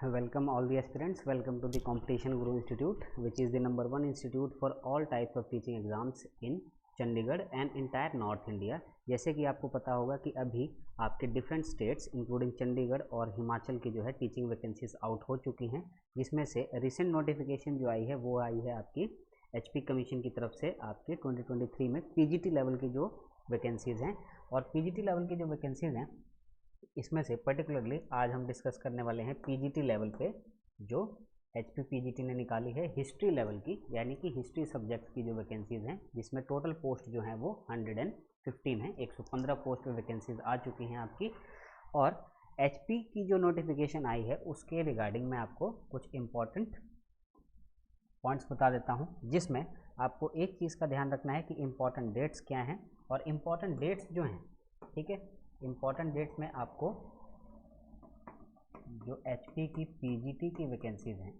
welcome all the aspirants. Welcome to the Competition Guru Institute, which is the #1 institute for all types of teaching exams in Chandigarh and entire north India. जैसे कि आपको पता होगा कि अभी आपके different states including Chandigarh और हिमाचल की जो है टीचिंग वैकेंसीज आउट हो चुकी हैं, जिसमें से रिसेंट नोटिफिकेशन जो आई है वो आई है आपकी एचपी कमीशन की तरफ से आपके 2023 में पीजीटी लेवल की जो वैकेंसीज़ हैं। और पीजीटी लेवल की जो वैकेंसीज़ हैं इसमें से पर्टिकुलरली आज हम डिस्कस करने वाले हैं पीजीटी लेवल पे जो एचपी पीजीटी ने निकाली है हिस्ट्री लेवल की, यानी कि हिस्ट्री सब्जेक्ट की जो वैकेंसीज़ हैं, जिसमें टोटल पोस्ट जो हैं वो 115 हैं। 115 पोस्ट पे वैकेंसीज आ चुकी हैं आपकी। और एचपी की जो नोटिफिकेशन आई है उसके रिगार्डिंग मैं आपको कुछ इम्पॉर्टेंट पॉइंट्स बता देता हूं, जिसमें आपको एक चीज़ का ध्यान रखना है कि इम्पॉर्टेंट डेट्स क्या हैं। और इम्पॉर्टेंट डेट्स जो हैं, ठीक है, इम्पॉर्टेंट डेट्स में आपको जो एचपी की पीजीटी की वैकेंसीज हैं,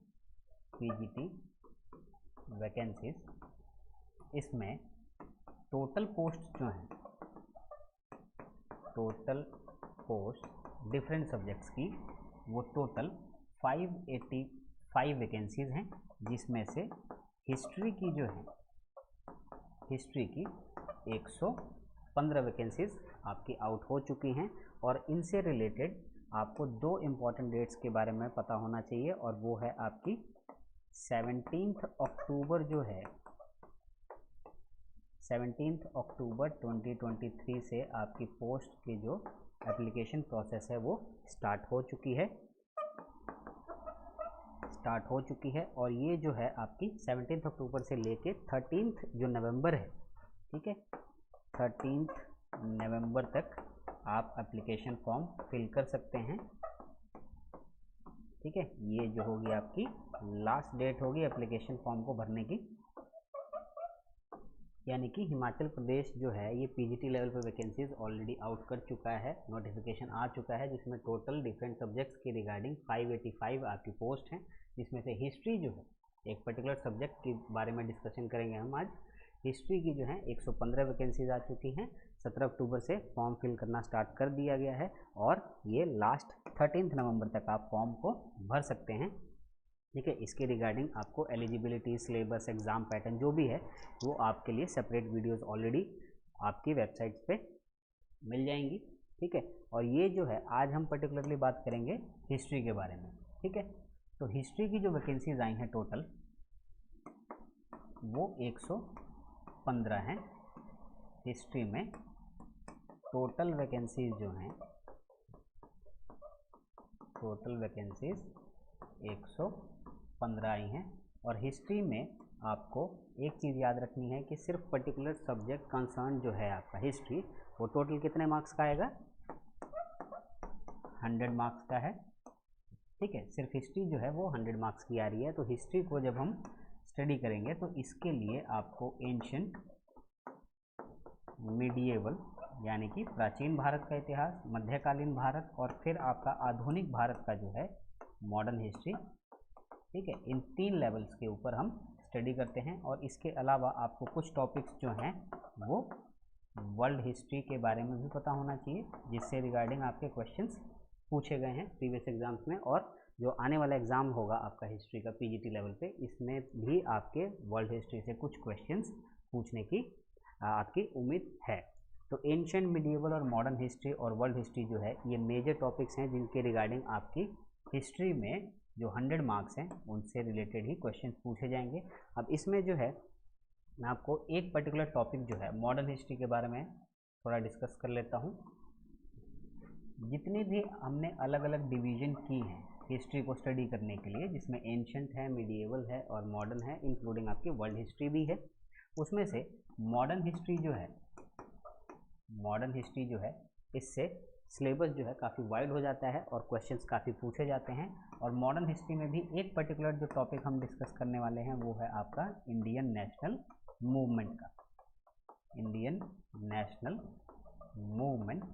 पीजीटी वैकेंसीज, इसमें टोटल पोस्ट जो हैं, टोटल पोस्ट डिफरेंट सब्जेक्ट्स की वो टोटल 585 वैकेंसीज हैं, जिसमें से हिस्ट्री की जो है, हिस्ट्री की 115 वैकेंसीज आपकी आउट हो चुकी हैं। और इनसे रिलेटेड आपको दो इम्पॉर्टेंट डेट्स के बारे में पता होना चाहिए, और वो है आपकी 17 अक्टूबर जो है, 17 अक्टूबर 2023 से आपकी पोस्ट की जो एप्लीकेशन प्रोसेस है वो स्टार्ट हो चुकी है। और ये जो है आपकी 17 अक्टूबर से लेके 13 जो नवंबर है, ठीक है, 13 नवंबर तक आप एप्लीकेशन फॉर्म फिल कर सकते हैं। ठीक है, ये जो होगी आपकी लास्ट डेट होगी एप्लीकेशन फॉर्म को भरने की। यानी कि हिमाचल प्रदेश जो है ये पीजीटी लेवल पे वैकेंसीज ऑलरेडी आउट कर चुका है, नोटिफिकेशन आ चुका है, जिसमें टोटल डिफरेंट सब्जेक्ट्स के रिगार्डिंग 585 आपकी पोस्ट हैं, जिसमें से हिस्ट्री जो है एक पर्टिकुलर सब्जेक्ट के बारे में डिस्कशन करेंगे हम आज। हिस्ट्री की जो है 115 वैकेंसीज आ चुकी हैं। 17 अक्टूबर से फॉर्म फिल करना स्टार्ट कर दिया गया है और ये लास्ट 13 नवंबर तक आप फॉर्म को भर सकते हैं। ठीक है, इसके रिगार्डिंग आपको एलिजिबिलिटी, सिलेबस, एग्ज़ाम पैटर्न जो भी है वो आपके लिए सेपरेट वीडियोस ऑलरेडी आपकी वेबसाइट पे मिल जाएंगी। ठीक है, और ये जो है आज हम पर्टिकुलरली बात करेंगे हिस्ट्री के बारे में। ठीक है, तो हिस्ट्री की जो वैकेंसीज आई हैं टोटल वो 115 हैं। हिस्ट्री में टोटल वैकेंसीज जो हैं, टोटल वैकेंसीज 115 आई हैं। और हिस्ट्री में आपको एक चीज़ याद रखनी है कि सिर्फ पर्टिकुलर सब्जेक्ट कंसर्न जो है आपका हिस्ट्री, वो टोटल कितने मार्क्स का आएगा, 100 मार्क्स का है। ठीक है, सिर्फ हिस्ट्री जो है वो 100 मार्क्स की आ रही है। तो हिस्ट्री को जब हम स्टडी करेंगे तो इसके लिए आपको एंशिएंट, मिडिएवल यानी कि प्राचीन भारत का इतिहास, मध्यकालीन भारत, और फिर आपका आधुनिक भारत का जो है मॉडर्न हिस्ट्री, ठीक है, इन 3 लेवल्स के ऊपर हम स्टडी करते हैं। और इसके अलावा आपको कुछ टॉपिक्स जो हैं वो वर्ल्ड हिस्ट्री के बारे में भी पता होना चाहिए, जिससे रिगार्डिंग आपके क्वेश्चंस पूछे गए हैं प्रीवियस एग्जाम्स में। और जो आने वाला एग्ज़ाम होगा आपका हिस्ट्री का पीजीटी लेवल पे, इसमें भी आपके वर्ल्ड हिस्ट्री से कुछ क्वेश्चंस पूछने की आपकी उम्मीद है। तो एंशिएंट, मिडिएवल और मॉडर्न हिस्ट्री और वर्ल्ड हिस्ट्री जो है ये मेजर टॉपिक्स हैं, जिनके रिगार्डिंग आपकी हिस्ट्री में जो 100 मार्क्स हैं उनसे रिलेटेड ही क्वेश्चन पूछे जाएंगे। अब इसमें जो है मैं आपको एक पर्टिकुलर टॉपिक जो है मॉडर्न हिस्ट्री के बारे में थोड़ा डिस्कस कर लेता हूँ। जितने भी हमने अलग अलग डिवीज़न की हैं हिस्ट्री को स्टडी करने के लिए, जिसमें एंशिएंट है, मिडिएवल है और मॉडर्न है, इंक्लूडिंग आपकी वर्ल्ड हिस्ट्री भी है, उसमें से मॉडर्न हिस्ट्री जो है, मॉडर्न हिस्ट्री जो है इससे सिलेबस जो है काफ़ी वाइड हो जाता है और क्वेश्चंस काफ़ी पूछे जाते हैं। और मॉडर्न हिस्ट्री में भी एक पर्टिकुलर जो टॉपिक हम डिस्कस करने वाले हैं वो है आपका इंडियन नेशनल मूवमेंट का, इंडियन नेशनल मूवमेंट,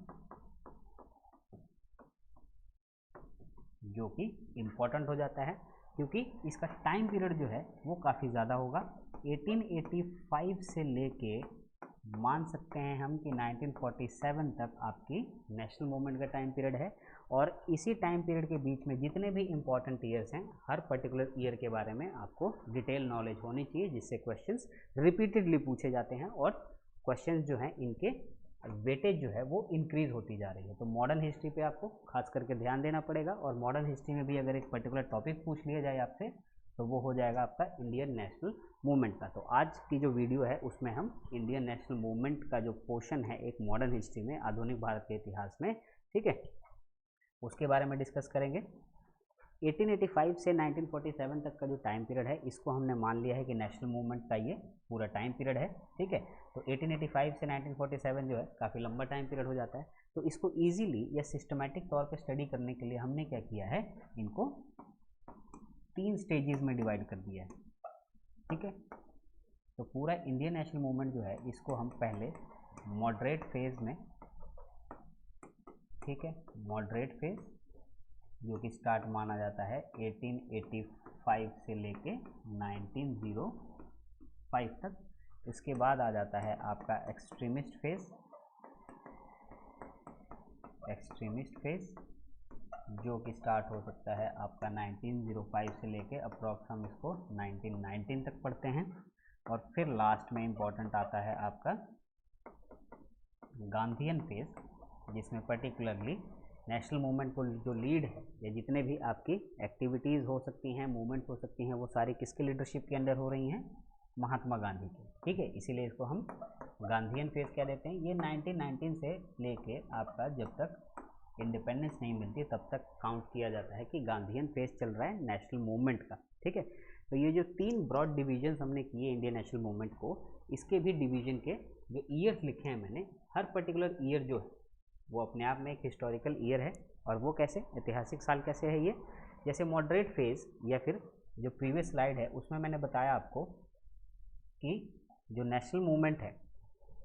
जो कि इम्पॉर्टेंट हो जाता है क्योंकि इसका टाइम पीरियड जो है वो काफ़ी ज़्यादा होगा। 1885 से लेके मान सकते हैं हम कि 1947 तक आपकी नेशनल मूवमेंट का टाइम पीरियड है। और इसी टाइम पीरियड के बीच में जितने भी इंपॉर्टेंट ईयर्स हैं, हर पर्टिकुलर ईयर के बारे में आपको डिटेल नॉलेज होनी चाहिए, जिससे क्वेश्चंस रिपीटेडली पूछे जाते हैं और क्वेश्चंस जो हैं इनके वेटेज जो है वो इंक्रीज होती जा रही है। तो मॉडर्न हिस्ट्री पे आपको खास करके ध्यान देना पड़ेगा, और मॉडर्न हिस्ट्री में भी अगर एक पर्टिकुलर टॉपिक पूछ लिया जाए आपसे तो वो हो जाएगा आपका इंडियन नेशनल मूवमेंट का। तो आज की जो वीडियो है उसमें हम इंडियन नेशनल मूवमेंट का जो पोर्शन है एक मॉडर्न हिस्ट्री में, आधुनिक भारत के इतिहास में, ठीक है, उसके बारे में डिस्कस करेंगे। 1885 से 1947 तक का जो टाइम पीरियड है इसको हमने मान लिया है कि नेशनल मूवमेंट का ये पूरा टाइम पीरियड है, ठीक है। तो 1885 से 1947 जो है काफ़ी लंबा टाइम पीरियड हो जाता है। तो इसको ईजिली या सिस्टमेटिक तौर पर स्टडी करने के लिए हमने क्या किया है, इनको 3 स्टेजेस में डिवाइड कर दिया है, ठीक है। तो पूरा इंडियन नेशनल मूवमेंट जो है इसको हम पहले मॉडरेट फेज में, ठीक है, मॉडरेट फेज जो कि स्टार्ट माना जाता है 1885 से लेके 1905 तक। इसके बाद आ जाता है आपका एक्सट्रीमिस्ट फेज, एक्सट्रीमिस्ट फेज जो कि स्टार्ट हो सकता है आपका 1905 से लेके अप्रॉक्स हम इसको 1919 तक पढ़ते हैं। और फिर लास्ट में इम्पॉर्टेंट आता है आपका गांधीयन फेज, जिसमें पर्टिकुलरली नेशनल मूवमेंट को जो लीड है या जितने भी आपकी एक्टिविटीज़ हो सकती हैं, मूवमेंट्स हो सकती हैं, वो सारी किसके लीडरशिप के अंडर हो रही हैं, महात्मा गांधी की, ठीक है। इसीलिए इसको हम गांधीयन फेज कह देते हैं। ये 1919 से लेके आपका जब तक इंडिपेंडेंस नहीं मिलती तब तक काउंट किया जाता है कि गांधीयन फेज चल रहा है नेशनल मूवमेंट का, ठीक है। तो ये जो 3 ब्रॉड डिवीजन्स हमने किए इंडियन नेशनल मूवमेंट को, इसके भी डिवीजन के जो ईयर्स लिखे हैं मैंने, हर पर्टिकुलर ईयर जो है वो अपने आप में एक हिस्टोरिकल ईयर है। और वो कैसे, ऐतिहासिक साल कैसे है ये, जैसे मॉडरेट फेज या फिर जो प्रीवियस स्लाइड है उसमें मैंने बताया आपको कि जो नेशनल मूवमेंट है,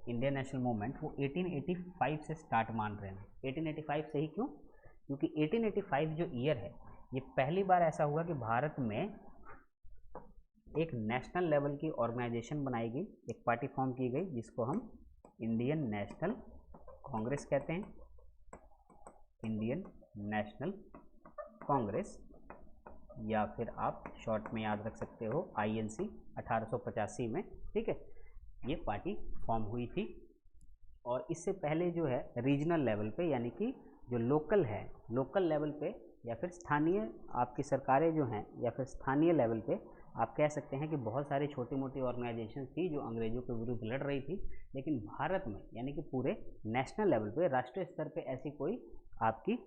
इंडियन नेशनल मूवमेंट, वो 1885 से स्टार्ट मान रहे हैं। 1885 से ही क्यों, क्योंकि 1885 जो ईयर है ये पहली बार ऐसा हुआ कि भारत में एक नेशनल लेवल की ऑर्गेनाइजेशन बनाई गई, एक पार्टी फॉर्म की गई जिसको हम इंडियन नेशनल कांग्रेस कहते हैं, इंडियन नेशनल कांग्रेस, या फिर आप शॉर्ट में याद रख सकते हो INC। 1885 में, ठीक है, ये पार्टी फॉर्म हुई थी। और इससे पहले जो है रीजनल लेवल पे, यानी कि जो लोकल है, लोकल लेवल पे या फिर स्थानीय आपकी सरकारें जो हैं या फिर स्थानीय लेवल पे आप कह सकते हैं कि बहुत सारी छोटी मोटी ऑर्गेनाइजेशन थी जो अंग्रेज़ों के विरुद्ध लड़ रही थी। लेकिन भारत में यानी कि पूरे नेशनल लेवल पे, राष्ट्रीय स्तर पे ऐसी कोई आपकी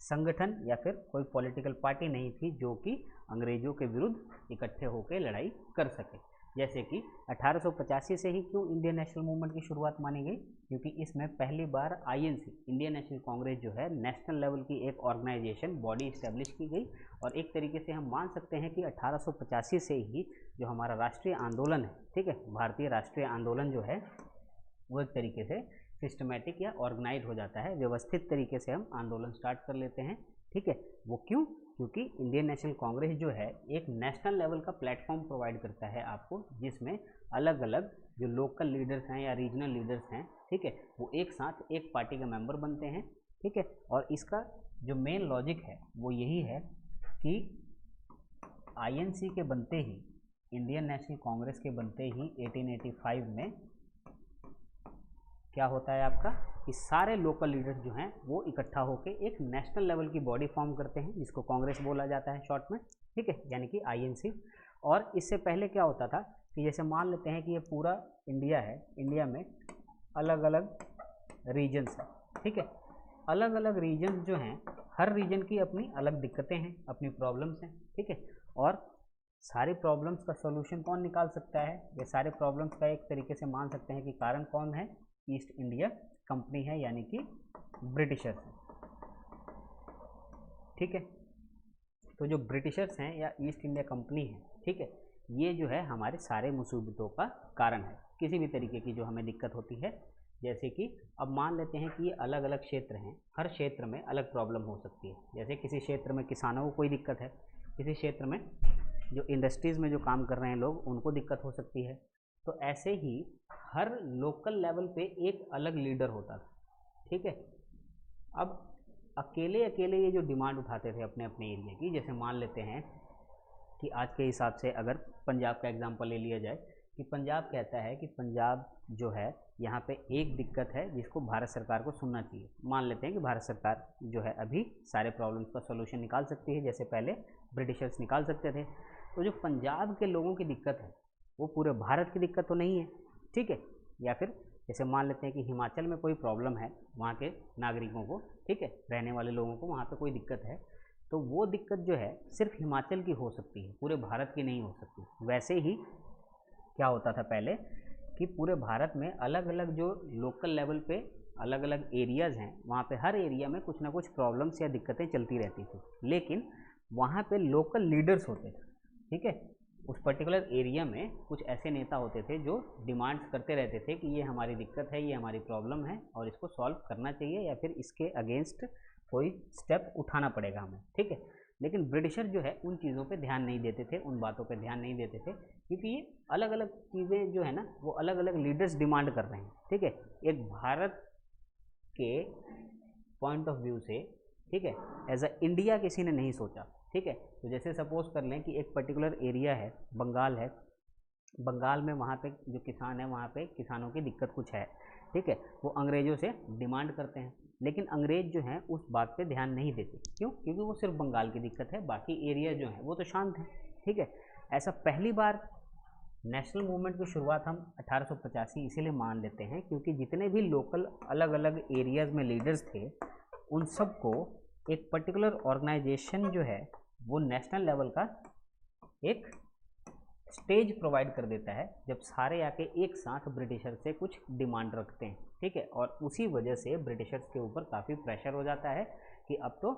संगठन या फिर कोई पॉलिटिकल पार्टी नहीं थी जो कि अंग्रेज़ों के विरुद्ध इकट्ठे होकर लड़ाई कर सके। जैसे कि 1885 से ही क्यों इंडियन नेशनल मूवमेंट की शुरुआत मानी गई, क्योंकि इसमें पहली बार INC, इंडियन नेशनल कांग्रेस जो है, नेशनल लेवल की एक ऑर्गेनाइजेशन बॉडी इस्टेब्लिश की गई। और एक तरीके से हम मान सकते हैं कि 1885 से ही जो हमारा राष्ट्रीय आंदोलन है, ठीक है, भारतीय राष्ट्रीय आंदोलन जो है वो एक तरीके से सिस्टमेटिक या ऑर्गेनाइज हो जाता है, व्यवस्थित तरीके से हम आंदोलन स्टार्ट कर लेते हैं, ठीक है। वो क्यों, क्योंकि इंडियन नेशनल कांग्रेस जो है एक नेशनल लेवल का प्लेटफॉर्म प्रोवाइड करता है आपको, जिसमें अलग अलग जो लोकल लीडर्स हैं या रीजनल लीडर्स हैं, ठीक है, वो एक साथ एक पार्टी के मेंबर बनते हैं, ठीक है। और इसका जो मेन लॉजिक है वो यही है कि INC के बनते ही, इंडियन नेशनल कांग्रेस के बनते ही 1885 में क्या होता है आपका कि सारे लोकल लीडर्स जो हैं वो इकट्ठा होकर एक नेशनल लेवल की बॉडी फॉर्म करते हैं जिसको कांग्रेस बोला जाता है शॉर्ट में, ठीक है, यानी कि INC। और इससे पहले क्या होता था कि जैसे मान लेते हैं कि ये पूरा इंडिया है, इंडिया में अलग अलग रीजन्स हैं, ठीक है। अलग अलग रीजन्स जो हैं, हर रीजन की अपनी अलग दिक्कतें हैं, अपनी प्रॉब्लम्स हैं, ठीक है। और सारे प्रॉब्लम्स का सॉल्यूशन कौन निकाल सकता है, ये सारे प्रॉब्लम्स का एक तरीके से मान सकते हैं कि कारण कौन है, ईस्ट इंडिया कंपनी है, यानी कि ब्रिटिशर्स हैं, ठीक है। तो जो ब्रिटिशर्स हैं या ईस्ट इंडिया कंपनी है, ठीक है, ये जो है हमारे सारे मुसीबतों का कारण है, किसी भी तरीके की जो हमें दिक्कत होती है। जैसे कि अब मान लेते हैं कि ये अलग अलग क्षेत्र हैं, हर क्षेत्र में अलग प्रॉब्लम हो सकती है। जैसे किसी क्षेत्र में किसानों को कोई दिक्कत है, किसी क्षेत्र में जो इंडस्ट्रीज़ में जो काम कर रहे हैं लोग, उनको दिक्कत हो सकती है। तो ऐसे ही हर लोकल लेवल पे एक अलग लीडर होता था, ठीक है। अब अकेले अकेले ये जो डिमांड उठाते थे अपने अपने एरिया की, जैसे मान लेते हैं कि आज के हिसाब से अगर पंजाब का एग्जांपल ले लिया जाए कि पंजाब कहता है कि पंजाब जो है यहाँ पे एक दिक्कत है जिसको भारत सरकार को सुनना चाहिए। मान लेते हैं कि भारत सरकार जो है अभी सारे प्रॉब्लम्स का सोल्यूशन निकाल सकती है, जैसे पहले ब्रिटिशर्स निकाल सकते थे। तो जो पंजाब के लोगों की दिक्कत है वो पूरे भारत की दिक्कत तो नहीं है, ठीक है। या फिर जैसे मान लेते हैं कि हिमाचल में कोई प्रॉब्लम है वहाँ के नागरिकों को, ठीक है, रहने वाले लोगों को वहाँ पे कोई दिक्कत है, तो वो दिक्कत जो है सिर्फ हिमाचल की हो सकती है, पूरे भारत की नहीं हो सकती। वैसे ही क्या होता था पहले कि पूरे भारत में अलग अलग जो लोकल लेवल पे अलग अलग एरियाज़ हैं, वहाँ पे हर एरिया में कुछ ना कुछ प्रॉब्लम्स या दिक्कतें चलती रहती थी, लेकिन वहाँ पे लोकल लीडर्स होते थे, ठीक है। उस पर्टिकुलर एरिया में कुछ ऐसे नेता होते थे जो डिमांड्स करते रहते थे कि ये हमारी दिक्कत है, ये हमारी प्रॉब्लम है और इसको सॉल्व करना चाहिए या फिर इसके अगेंस्ट कोई स्टेप उठाना पड़ेगा हमें, ठीक है। लेकिन ब्रिटिशर जो है उन चीज़ों पे ध्यान नहीं देते थे, उन बातों पे ध्यान नहीं देते थे, क्योंकि ये अलग अलग चीज़ें जो है ना वो अलग अलग लीडर्स डिमांड कर रहे हैं, ठीक है। एक भारत के पॉइंट ऑफ व्यू से, ठीक है, एज अ इंडिया किसी ने नहीं सोचा, ठीक है। तो जैसे सपोज कर लें कि एक पर्टिकुलर एरिया है, बंगाल है, बंगाल में वहाँ पे जो किसान है वहाँ पे किसानों की दिक्कत कुछ है, ठीक है, वो अंग्रेज़ों से डिमांड करते हैं, लेकिन अंग्रेज़ जो हैं उस बात पे ध्यान नहीं देते। क्यों? क्योंकि वो सिर्फ बंगाल की दिक्कत है, बाकी एरिया जो है वो तो शांत है, ठीक है। ऐसा पहली बार नेशनल मूवमेंट की शुरुआत हम 1885 इसीलिए मान लेते हैं क्योंकि जितने भी लोकल अलग अलग एरियाज़ में लीडर्स थे उन सबको एक पर्टिकुलर ऑर्गेनाइजेशन जो है वो नेशनल लेवल का एक स्टेज प्रोवाइड कर देता है जब सारे आके एक साथ ब्रिटिशर से कुछ डिमांड रखते हैं, ठीक है। और उसी वजह से ब्रिटिशर्स के ऊपर काफ़ी प्रेशर हो जाता है कि अब तो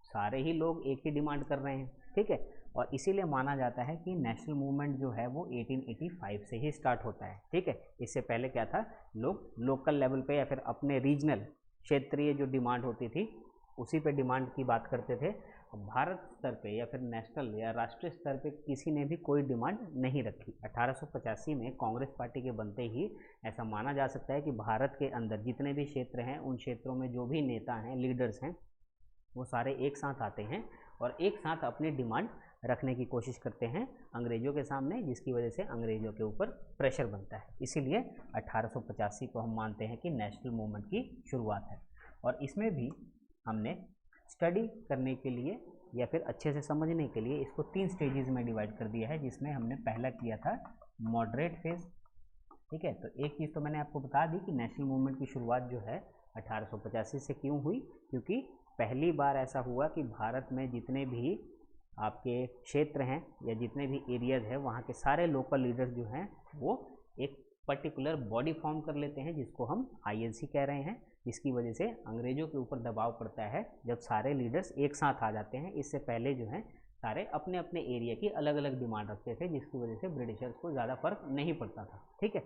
सारे ही लोग एक ही डिमांड कर रहे हैं, ठीक है। और इसीलिए माना जाता है कि नेशनल मूवमेंट जो है वो 1885 से ही स्टार्ट होता है, ठीक है। इससे पहले क्या था, लोग लोकल लेवल पे या फिर अपने रीजनल क्षेत्रीय जो डिमांड होती थी उसी पे डिमांड की बात करते थे। भारत स्तर पे या फिर नेशनल या राष्ट्रीय स्तर पे किसी ने भी कोई डिमांड नहीं रखी। 1885 में कांग्रेस पार्टी के बनते ही ऐसा माना जा सकता है कि भारत के अंदर जितने भी क्षेत्र हैं उन क्षेत्रों में जो भी नेता हैं, लीडर्स हैं, वो सारे एक साथ आते हैं और एक साथ अपनी डिमांड रखने की कोशिश करते हैं अंग्रेज़ों के सामने, जिसकी वजह से अंग्रेज़ों के ऊपर प्रेशर बनता है। इसीलिए 1885 को हम मानते हैं कि नेशनल मूवमेंट की शुरुआत है। और इसमें भी हमने स्टडी करने के लिए या फिर अच्छे से समझने के लिए इसको 3 स्टेजेस में डिवाइड कर दिया है, जिसमें हमने पहला किया था मॉडरेट फेज, ठीक है। तो एक चीज़ तो मैंने आपको बता दी कि नेशनल मूवमेंट की शुरुआत जो है 1885 से क्यों हुई, क्योंकि पहली बार ऐसा हुआ कि भारत में जितने भी आपके क्षेत्र हैं या जितने भी एरियाज़ हैं वहाँ के सारे लोकल लीडर्स जो हैं वो एक पर्टिकुलर बॉडी फॉर्म कर लेते हैं जिसको हम INC कह रहे हैं, जिसकी वजह से अंग्रेज़ों के ऊपर दबाव पड़ता है जब सारे लीडर्स एक साथ आ जाते हैं। इससे पहले जो है सारे अपने अपने एरिया की अलग अलग डिमांड रखते थे, जिसकी वजह से ब्रिटिशर्स को ज़्यादा फर्क नहीं पड़ता था, ठीक है।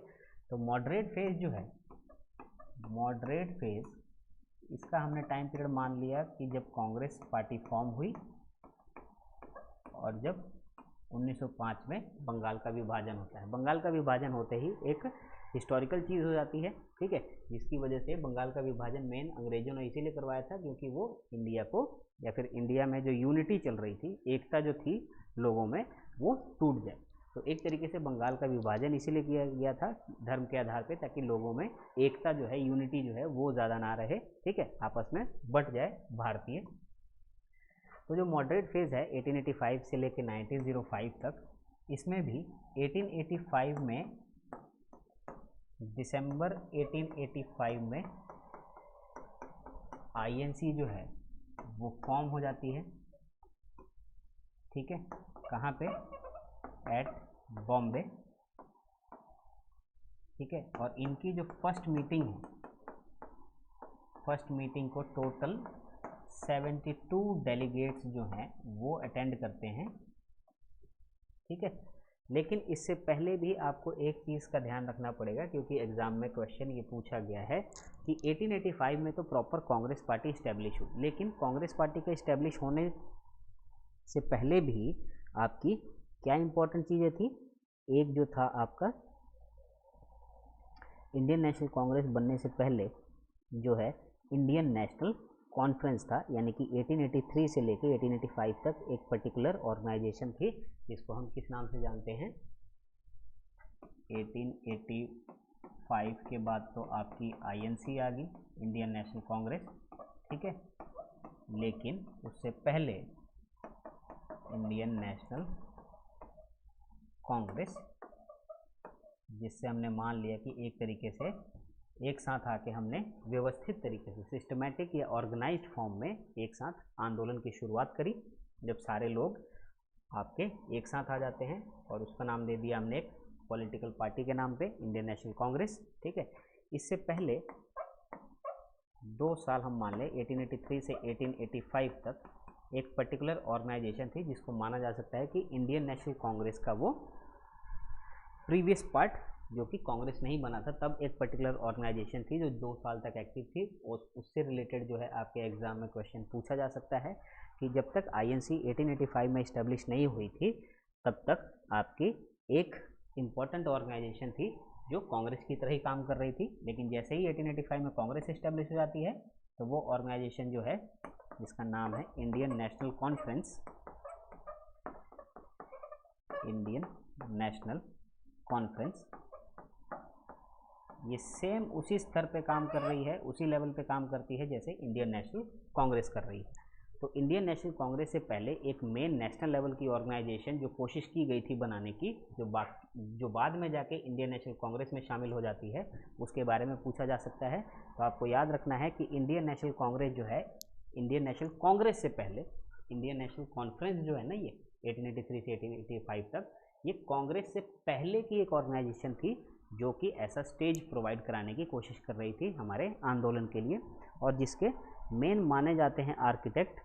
तो मॉडरेट फेज जो है, मॉडरेट फेज इसका हमने टाइम पीरियड मान लिया कि जब कांग्रेस पार्टी फॉर्म हुई और जब 1905 में बंगाल का विभाजन होता है। बंगाल का विभाजन होते ही एक हिस्टोरिकल चीज़ हो जाती है, ठीक है, जिसकी वजह से बंगाल का विभाजन मेन अंग्रेज़ों ने इसीलिए करवाया था क्योंकि वो इंडिया को या फिर इंडिया में जो यूनिटी चल रही थी, एकता जो थी लोगों में, वो टूट जाए। तो एक तरीके से बंगाल का विभाजन इसीलिए किया गया था धर्म के आधार पे, ताकि लोगों में एकता जो है, यूनिटी जो है वो ज़्यादा ना रहे, ठीक है, आपस में बट जाए भारतीय। तो जो मॉडरेट फेज़ है 1885 से लेकर 1905 तक, इसमें भी 1885 में दिसंबर 1885 में INC जो है वो फॉर्म हो जाती है, ठीक है। कहाँ पे? एट बॉम्बे, ठीक है। और इनकी जो फर्स्ट मीटिंग है, फर्स्ट मीटिंग को टोटल 72 डेलीगेट्स जो हैं वो अटेंड करते हैं, ठीक है। लेकिन इससे पहले भी आपको एक चीज़ का ध्यान रखना पड़ेगा क्योंकि एग्ज़ाम में क्वेश्चन ये पूछा गया है कि 1885 में तो प्रॉपर कांग्रेस पार्टी इस्टेब्लिश हुई, लेकिन कांग्रेस पार्टी के इस्टेब्लिश होने से पहले भी आपकी क्या इंपॉर्टेंट चीज़ें थी। एक जो था आपका इंडियन नेशनल कांग्रेस बनने से पहले जो है इंडियन नेशनल कॉन्फ्रेंस था, यानी कि 1883 से लेके 1885 तक एक पर्टिकुलर ऑर्गेनाइजेशन थी जिसको हम किस नाम से जानते हैं। 1885 के बाद तो आपकी INC आ गई, इंडियन नेशनल कांग्रेस, ठीक है। लेकिन उससे पहले इंडियन नेशनल कांग्रेस, जिससे हमने मान लिया कि एक तरीके से एक साथ आके हमने व्यवस्थित तरीके से सिस्टमैटिक या ऑर्गेनाइज्ड फॉर्म में एक साथ आंदोलन की शुरुआत करी, जब सारे लोग आपके एक साथ आ जाते हैं, और उसका नाम दे दिया हमने एक पॉलिटिकल पार्टी के नाम पे, इंडियन नेशनल कांग्रेस, ठीक है। इससे पहले 2 साल हम मान लें 1883 से 1885 तक एक पर्टिकुलर ऑर्गेनाइजेशन थी जिसको माना जा सकता है कि इंडियन नेशनल कांग्रेस का वो प्रीवियस पार्ट, जो कि कांग्रेस नहीं बना था तब एक पर्टिकुलर ऑर्गेनाइजेशन थी जो 2 साल तक एक्टिव थी। और उससे रिलेटेड जो है आपके एग्जाम में क्वेश्चन पूछा जा सकता है कि जब तक INC 1885 में इस्टेब्लिश नहीं हुई थी तब तक आपकी एक इम्पॉर्टेंट ऑर्गेनाइजेशन थी जो कांग्रेस की तरह ही काम कर रही थी, लेकिन जैसे ही 1885 में कांग्रेस इस्टेब्लिश हो जाती है तो वो ऑर्गेनाइजेशन जो है, जिसका नाम है Indian national conference, Indian national conference, ये सेम उसी स्तर पे काम कर रही है, उसी लेवल पे काम करती है जैसे इंडियन नेशनल कांग्रेस कर रही है। तो इंडियन नेशनल कांग्रेस से पहले एक मेन नेशनल लेवल की ऑर्गेनाइजेशन जो कोशिश की गई थी बनाने की, जो बाद में जाके इंडियन नेशनल कांग्रेस में शामिल हो जाती है, उसके बारे में पूछा जा सकता है। तो आपको याद रखना है कि इंडियन नेशनल कांग्रेस जो है, इंडियन नेशनल कांग्रेस से पहले इंडियन नेशनल कॉन्फ्रेंस जो है ना, ये 1883 से 1885 तक ये कांग्रेस से पहले की एक ऑर्गेनाइजेशन थी जो कि ऐसा स्टेज प्रोवाइड कराने की कोशिश कर रही थी हमारे आंदोलन के लिए, और जिसके मेन माने जाते हैं आर्किटेक्ट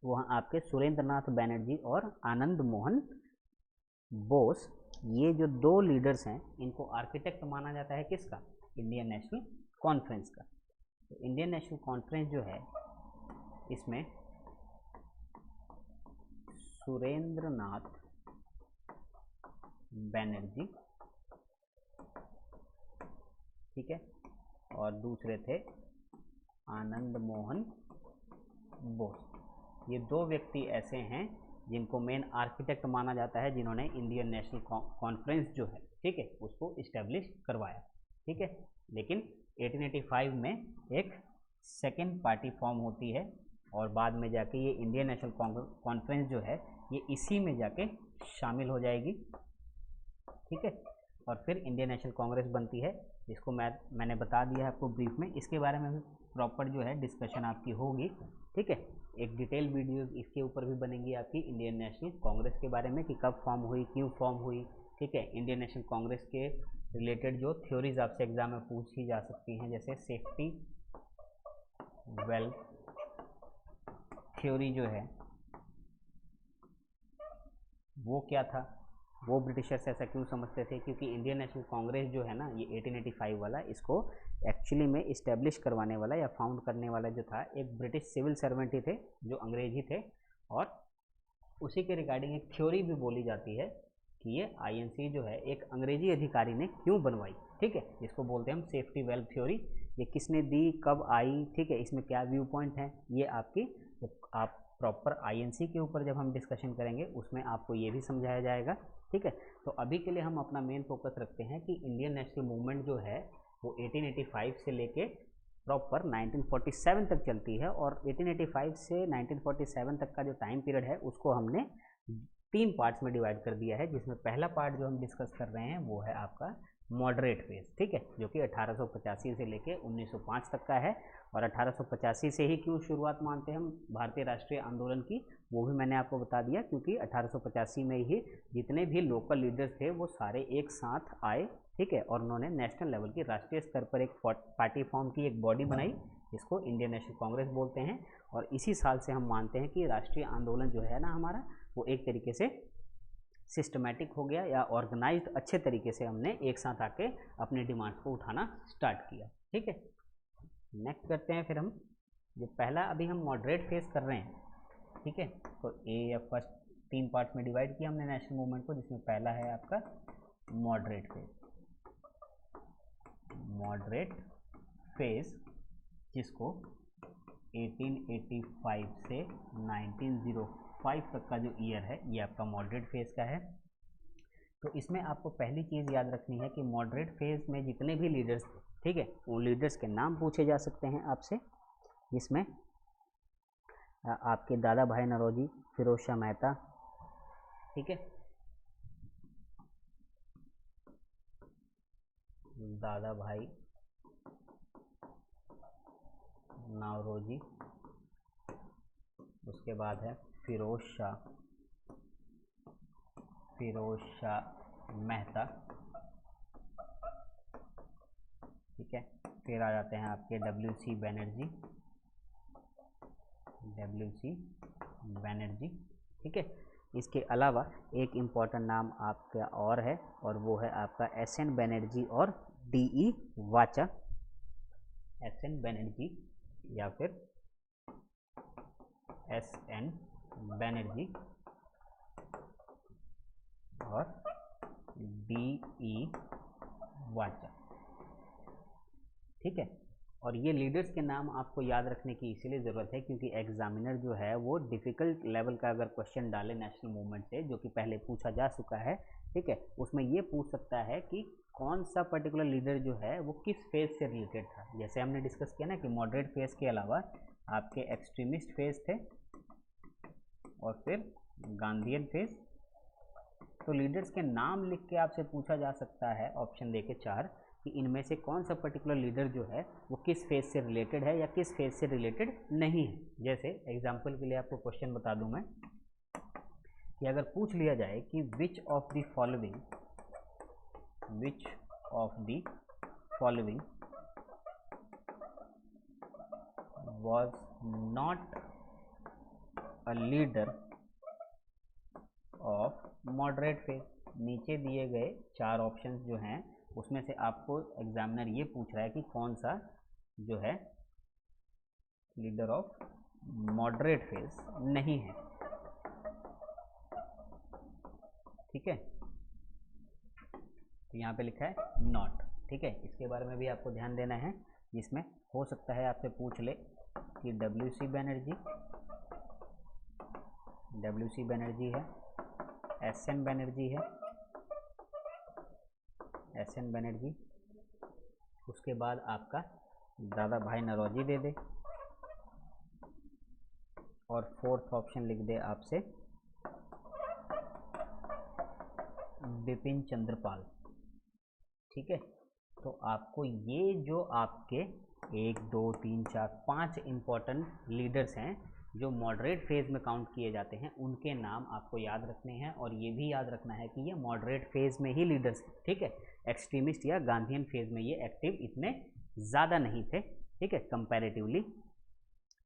वहाँ आपके सुरेंद्र नाथ बैनर्जी और आनंद मोहन बोस। ये जो 2 लीडर्स हैं इनको आर्किटेक्ट माना जाता है किसका, इंडियन नेशनल कॉन्फ्रेंस का। तो इंडियन नेशनल कॉन्फ्रेंस जो है इसमें सुरेंद्र नाथ बैनर्जी, ठीक है, और दूसरे थे आनंद मोहन बोस। ये 2 व्यक्ति ऐसे हैं जिनको मेन आर्किटेक्ट माना जाता है, जिन्होंने इंडियन नेशनल कॉन्फ्रेंस जो है, ठीक है, उसको इस्टेब्लिश करवाया, ठीक है। लेकिन 1885 में एक सेकेंड पार्टी फॉर्म होती है और बाद में जाके ये इंडियन नेशनल कॉन्फ्रेंस जो है ये इसी में जाके शामिल हो जाएगी, ठीक है। और फिर इंडियन नेशनल कांग्रेस बनती है, जिसको मैंने बता दिया है आपको ब्रीफ में। इसके बारे में भी प्रॉपर जो है डिस्कशन आपकी होगी, ठीक है। एक डिटेल वीडियो इसके ऊपर भी बनेगी आपकी इंडियन नेशनल कांग्रेस के बारे में कि कब फॉर्म हुई, क्यों फॉर्म हुई, ठीक है। इंडियन नेशनल कांग्रेस के रिलेटेड जो थ्योरीज आपसे एग्जाम में पूछी जा सकती हैं, जैसे सेफ्टी वेल्थ थ्योरी जो है वो क्या था, वो ब्रिटिशर्स ऐसा क्यों समझते थे, क्योंकि इंडियन नेशनल कांग्रेस जो है ना, ये 1885 वाला, इसको एक्चुअली में इस्टेब्लिश करवाने वाला या फाउंड करने वाला जो था एक ब्रिटिश सिविल सर्वेंट ही थे जो अंग्रेज ही थे। और उसी के रिगार्डिंग एक थ्योरी भी बोली जाती है कि ये INC जो है एक अंग्रेजी अधिकारी ने क्यों बनवाई, ठीक है, जिसको बोलते हैं हम सेफ्टी वेल्थ थ्योरी। ये किसने दी, कब आई, ठीक है, इसमें क्या व्यू पॉइंट है, ये आपकी आप प्रॉपर INC के ऊपर जब हम डिस्कशन करेंगे उसमें आपको ये भी समझाया जाएगा, ठीक है। तो अभी के लिए हम अपना मेन फोकस रखते हैं कि इंडियन नेशनल मूवमेंट जो है वो 1885 से लेके प्रॉपर 1947 तक चलती है, और 1885 से 1947 तक का जो टाइम पीरियड है उसको हमने 3 पार्ट्स में डिवाइड कर दिया है, जिसमें पहला पार्ट जो हम डिस्कस कर रहे हैं वो है आपका मॉडरेट फेज, ठीक है, जो कि 1885 से लेके 1905 तक का है। और 1885 से ही क्यों शुरुआत मानते हैं हम भारतीय राष्ट्रीय आंदोलन की, वो भी मैंने आपको बता दिया, क्योंकि 1885 में ही जितने भी लोकल लीडर्स थे वो सारे एक साथ आए, ठीक है, और उन्होंने नेशनल लेवल की, राष्ट्रीय स्तर पर एक पार्टी फॉर्म की, एक बॉडी बनाई जिसको इंडियन नेशनल कांग्रेस बोलते हैं। और इसी साल से हम मानते हैं कि राष्ट्रीय आंदोलन जो है ना हमारा, वो एक तरीके से सिस्टमैटिक हो गया या ऑर्गेनाइज्ड अच्छे तरीके से हमने एक साथ आके अपनी डिमांड्स को उठाना स्टार्ट किया, ठीक है। नेक्स्ट करते हैं फिर हम, जो पहला अभी हम मॉडरेट फेज कर रहे हैं, ठीक है। तो या फर्स्ट 3 पार्ट में डिवाइड किया हमने नेशनल मूवमेंट को, जिसमें पहला है आपका मॉडरेट फेज, मॉडरेट फेज जिसको 1885 से 1905 तक का जो ईयर है ये आपका मॉडरेट फेज़ का है। तो इसमें आपको पहली चीज़ याद रखनी है कि मॉडरेट फेज़ में जितने भी लीडर्स थे, ठीक है, उन लीडर्स के नाम पूछे जा सकते हैं आपसे, जिसमें आपके दादा भाई नौरोजी, फिरोज शाह मेहता, ठीक है, दादा भाई नौरोजी, उसके बाद है फिरोज शाह मेहता, ठीक है, फिर आ जाते हैं आपके डब्ल्यू.सी. बैनर्जी, ठीक है। इसके अलावा एक इम्पॉर्टेंट नाम आपका और है, और वो है आपका एस.एन. बैनर्जी और डी.ई. वाचा, एस.एन. बैनर्जी या फिर एस.एन. बैनर्जी और डी.ई. वाचा, ठीक है। और ये लीडर्स के नाम आपको याद रखने की इसीलिए ज़रूरत है क्योंकि एग्जामिनर जो है वो डिफ़िकल्ट लेवल का अगर क्वेश्चन डाले नेशनल मूवमेंट से, जो कि पहले पूछा जा चुका है, ठीक है, उसमें ये पूछ सकता है कि कौन सा पर्टिकुलर लीडर जो है वो किस फेज़ से रिलेटेड था। जैसे हमने डिस्कस किया ना कि मॉडरेट फेज़ के अलावा आपके एक्सट्रीमिस्ट फेज़ थे और फिर गांधीयन फेज़। तो लीडर्स के नाम लिख के आपसे पूछा जा सकता है ऑप्शन दे के 4 कि इनमें से कौन सा पर्टिकुलर लीडर जो है वो किस फेज़ से रिलेटेड है या किस फेज़ से रिलेटेड नहीं है। जैसे एग्जांपल के लिए आपको क्वेश्चन बता दूं मैं कि अगर पूछ लिया जाए कि which of the following was not a leader of moderate phase, नीचे दिए गए 4 ऑप्शंस जो हैं उसमें से आपको एग्जामिनर ये पूछ रहा है कि कौन सा जो है लीडर ऑफ मॉडरेट फेज नहीं है, ठीक है। तो यहाँ पे लिखा है नॉट, ठीक है। इसके बारे में भी आपको ध्यान देना है, जिसमें हो सकता है आपसे पूछ ले कि डब्ल्यू.सी. बैनर्जी है, एस.एन. बैनर्जी, उसके बाद आपका दादा भाई नौरोजी दे दे और फोर्थ ऑप्शन लिख दे आपसे बिपिन चंद्र पाल, ठीक है। तो आपको ये जो आपके 1 2 3 4 5 इम्पॉर्टेंट लीडर्स हैं जो मॉडरेट फेज़ में काउंट किए जाते हैं, उनके नाम आपको याद रखने हैं और ये भी याद रखना है कि ये मॉडरेट फेज़ में ही लीडर्स हैं, ठीक है। एक्सट्रीमिस्ट या गांधीयन फेज़ में ये एक्टिव इतने ज़्यादा नहीं थे, ठीक है, कंपैरेटिवली।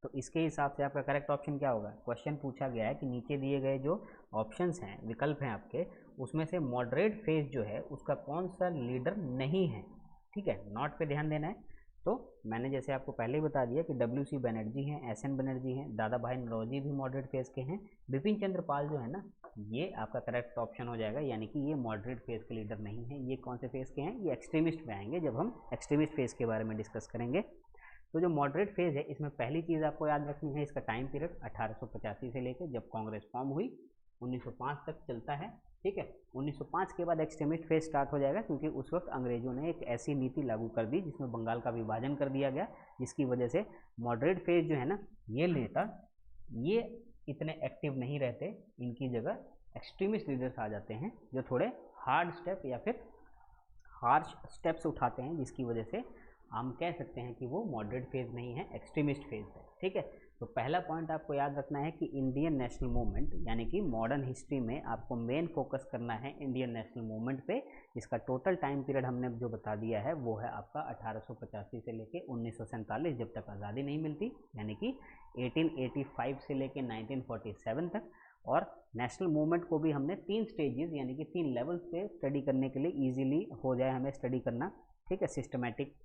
तो इसके हिसाब से आपका करेक्ट ऑप्शन क्या होगा। क्वेश्चन पूछा गया है कि नीचे दिए गए जो ऑप्शंस हैं, विकल्प हैं आपके, उसमें से मॉडरेट फेज़ जो है उसका कौन सा लीडर नहीं है, ठीक है। नॉट पे ध्यान देना है। तो मैंने जैसे आपको पहले ही बता दिया कि डब्ल्यू.सी. बैनर्जी हैं, एस.एन. बैनर्जी हैं, दादा भाई नौरोजी भी मॉडरेट फेज़ के हैं, बिपिन चंद्र पाल जो है ना, ये आपका करेक्ट ऑप्शन हो जाएगा, यानी कि ये मॉडरेट फेज़ के लीडर नहीं है। ये कौन से फेज़ के हैं, ये एक्सट्रीमिस्ट में आएंगे जब हम एक्सट्रीमिस्ट फेज़ के बारे में डिस्कस करेंगे। तो जो मॉडरेट फेज़ है इसमें पहली चीज़ आपको याद रखनी है, इसका टाइम पीरियड 1885 से लेकर जब कांग्रेस फॉर्म हुई 1905 तक चलता है, ठीक है। 1905 के बाद एक्सट्रीमिस्ट फेज स्टार्ट हो जाएगा क्योंकि उस वक्त अंग्रेजों ने एक ऐसी नीति लागू कर दी जिसमें बंगाल का विभाजन कर दिया गया, जिसकी वजह से मॉडरेट फेज जो है ना ये नेता ये इतने एक्टिव नहीं रहते, इनकी जगह एक्सट्रीमिस्ट लीडर्स आ जाते हैं जो थोड़े हार्ड स्टेप या फिर हार्श स्टेप्स उठाते हैं, जिसकी वजह से हम कह सकते हैं कि वो मॉडरेट फेज नहीं है, एक्सट्रीमिस्ट फेज है, ठीक है। तो पहला पॉइंट आपको याद रखना है कि इंडियन नेशनल मूवमेंट यानी कि मॉडर्न हिस्ट्री में आपको मेन फोकस करना है इंडियन नेशनल मूवमेंट पे। इसका टोटल टाइम पीरियड हमने जो बता दिया है वो है आपका 1885 से लेके 1947 जब तक आज़ादी नहीं मिलती, यानी कि 1885 से लेके 1947 तक। और नेशनल मूवमेंट को भी हमने 3 स्टेजेस यानी कि 3 लेवल्स पे स्टडी करने के लिए ईजिली हो जाए हमें स्टडी करना, ठीक है, सिस्टमेटिक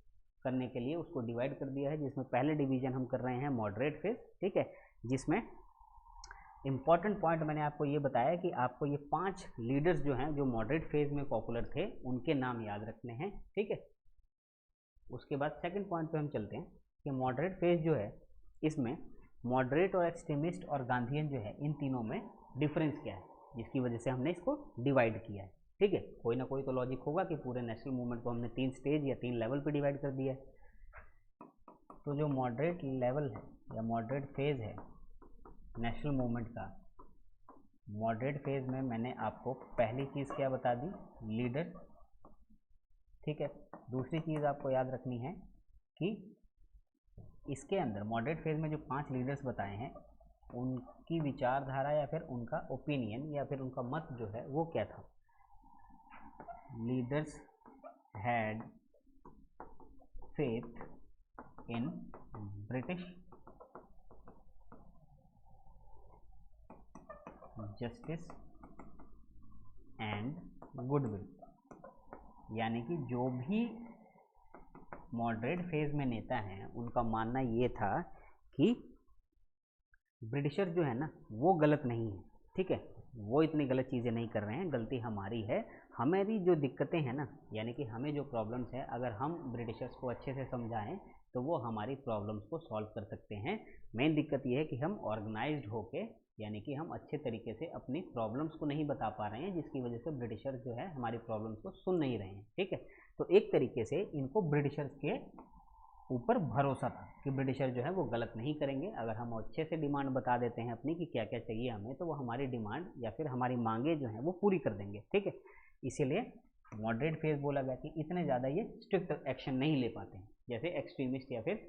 करने के लिए उसको डिवाइड कर दिया है, जिसमें पहले डिवीजन हम कर रहे हैं मॉडरेट फेज, ठीक है, जिसमें इंपॉर्टेंट पॉइंट मैंने आपको ये बताया कि आपको ये 5 लीडर्स जो हैं जो मॉडरेट फेज में पॉपुलर थे उनके नाम याद रखने हैं, ठीक है। उसके बाद सेकंड पॉइंट पे हम चलते हैं कि मॉडरेट फेज जो है इसमें मॉडरेट और एक्सट्रीमिस्ट और गांधीयन जो है इन तीनों में डिफरेंस क्या है, जिसकी वजह से हमने इसको डिवाइड किया है। ठीक है, कोई ना कोई तो लॉजिक होगा कि पूरे नेशनल मूवमेंट को हमने 3 स्टेज या 3 लेवल पे डिवाइड कर दिया है। तो जो मॉडरेट लेवल है या मॉडरेट फेज़ है नेशनल मूवमेंट का, मॉडरेट फेज़ में मैंने आपको पहली चीज़ क्या बता दी, लीडर। ठीक है, दूसरी चीज़ आपको याद रखनी है कि इसके अंदर मॉडरेट फेज़ में जो 5 लीडर्स बताए हैं उनकी विचारधारा या फिर उनका ओपिनियन या फिर उनका मत जो है वो क्या था। Leaders had faith in British justice and goodwill, यानी कि जो भी मॉडरेट फेज में नेता हैं उनका मानना ये था कि ब्रिटिशर जो है ना वो गलत नहीं है। ठीक है, वो इतनी गलत चीज़ें नहीं कर रहे हैं, गलती हमारी है। हमारी जो दिक्कतें हैं ना, यानी कि हमें जो प्रॉब्लम्स है, अगर हम ब्रिटिशर्स को अच्छे से समझाएं तो वो हमारी प्रॉब्लम्स को सॉल्व कर सकते हैं। मेन दिक्कत ये है कि हम ऑर्गेनाइज्ड होके, यानी कि हम अच्छे तरीके से अपनी प्रॉब्लम्स को नहीं बता पा रहे हैं, जिसकी वजह से ब्रिटिशर जो है हमारी प्रॉब्लम्स को सुन नहीं रहे हैं। ठीक है, तो एक तरीके से इनको ब्रिटिशर्स के ऊपर भरोसा था कि ब्रिटिशर जो है वो गलत नहीं करेंगे। अगर हम अच्छे से डिमांड बता देते हैं अपनी कि क्या क्या चाहिए हमें, तो वो हमारी डिमांड या फिर हमारी मांगे जो हैं वो पूरी कर देंगे। ठीक है, इसीलिए मॉडरेट फेज बोला गया कि इतने ज़्यादा ये स्ट्रिक्ट एक्शन नहीं ले पाते हैं जैसे एक्सट्रीमिस्ट या फिर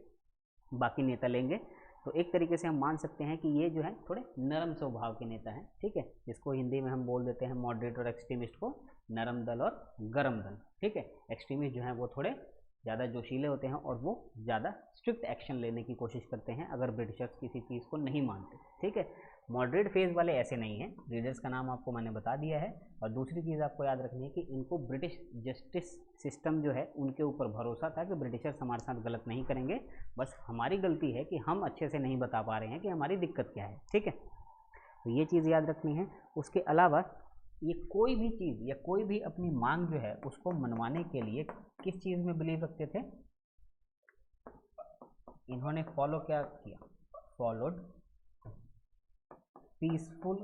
बाकी नेता लेंगे। तो एक तरीके से हम मान सकते हैं कि ये जो है थोड़े नरम स्वभाव के नेता हैं। ठीक है, जिसको हिंदी में हम बोल देते हैं मॉडरेट और एक्सट्रीमिस्ट को नरम दल और गरम दल। ठीक है, एक्सट्रीमिस्ट जो हैं वो थोड़े ज़्यादा जोशीले होते हैं और वो ज़्यादा स्ट्रिक्ट एक्शन लेने की कोशिश करते हैं अगर ब्रिटिशर्स किसी चीज़ को नहीं मानते। ठीक है, मॉडरेट फेज वाले ऐसे नहीं हैं। लीडर्स का नाम आपको मैंने बता दिया है। और दूसरी चीज़ आपको याद रखनी है कि इनको ब्रिटिश जस्टिस सिस्टम जो है उनके ऊपर भरोसा था कि ब्रिटिशर्स हमारे साथ गलत नहीं करेंगे, बस हमारी गलती है कि हम अच्छे से नहीं बता पा रहे हैं कि हमारी दिक्कत क्या है। ठीक है, तो ये चीज़ याद रखनी है। उसके अलावा ये कोई भी चीज़ या कोई भी अपनी मांग जो है उसको मनवाने के लिए किस चीज़ में बिलीव रखते थे, इन्होंने फॉलो क्या किया, followed peaceful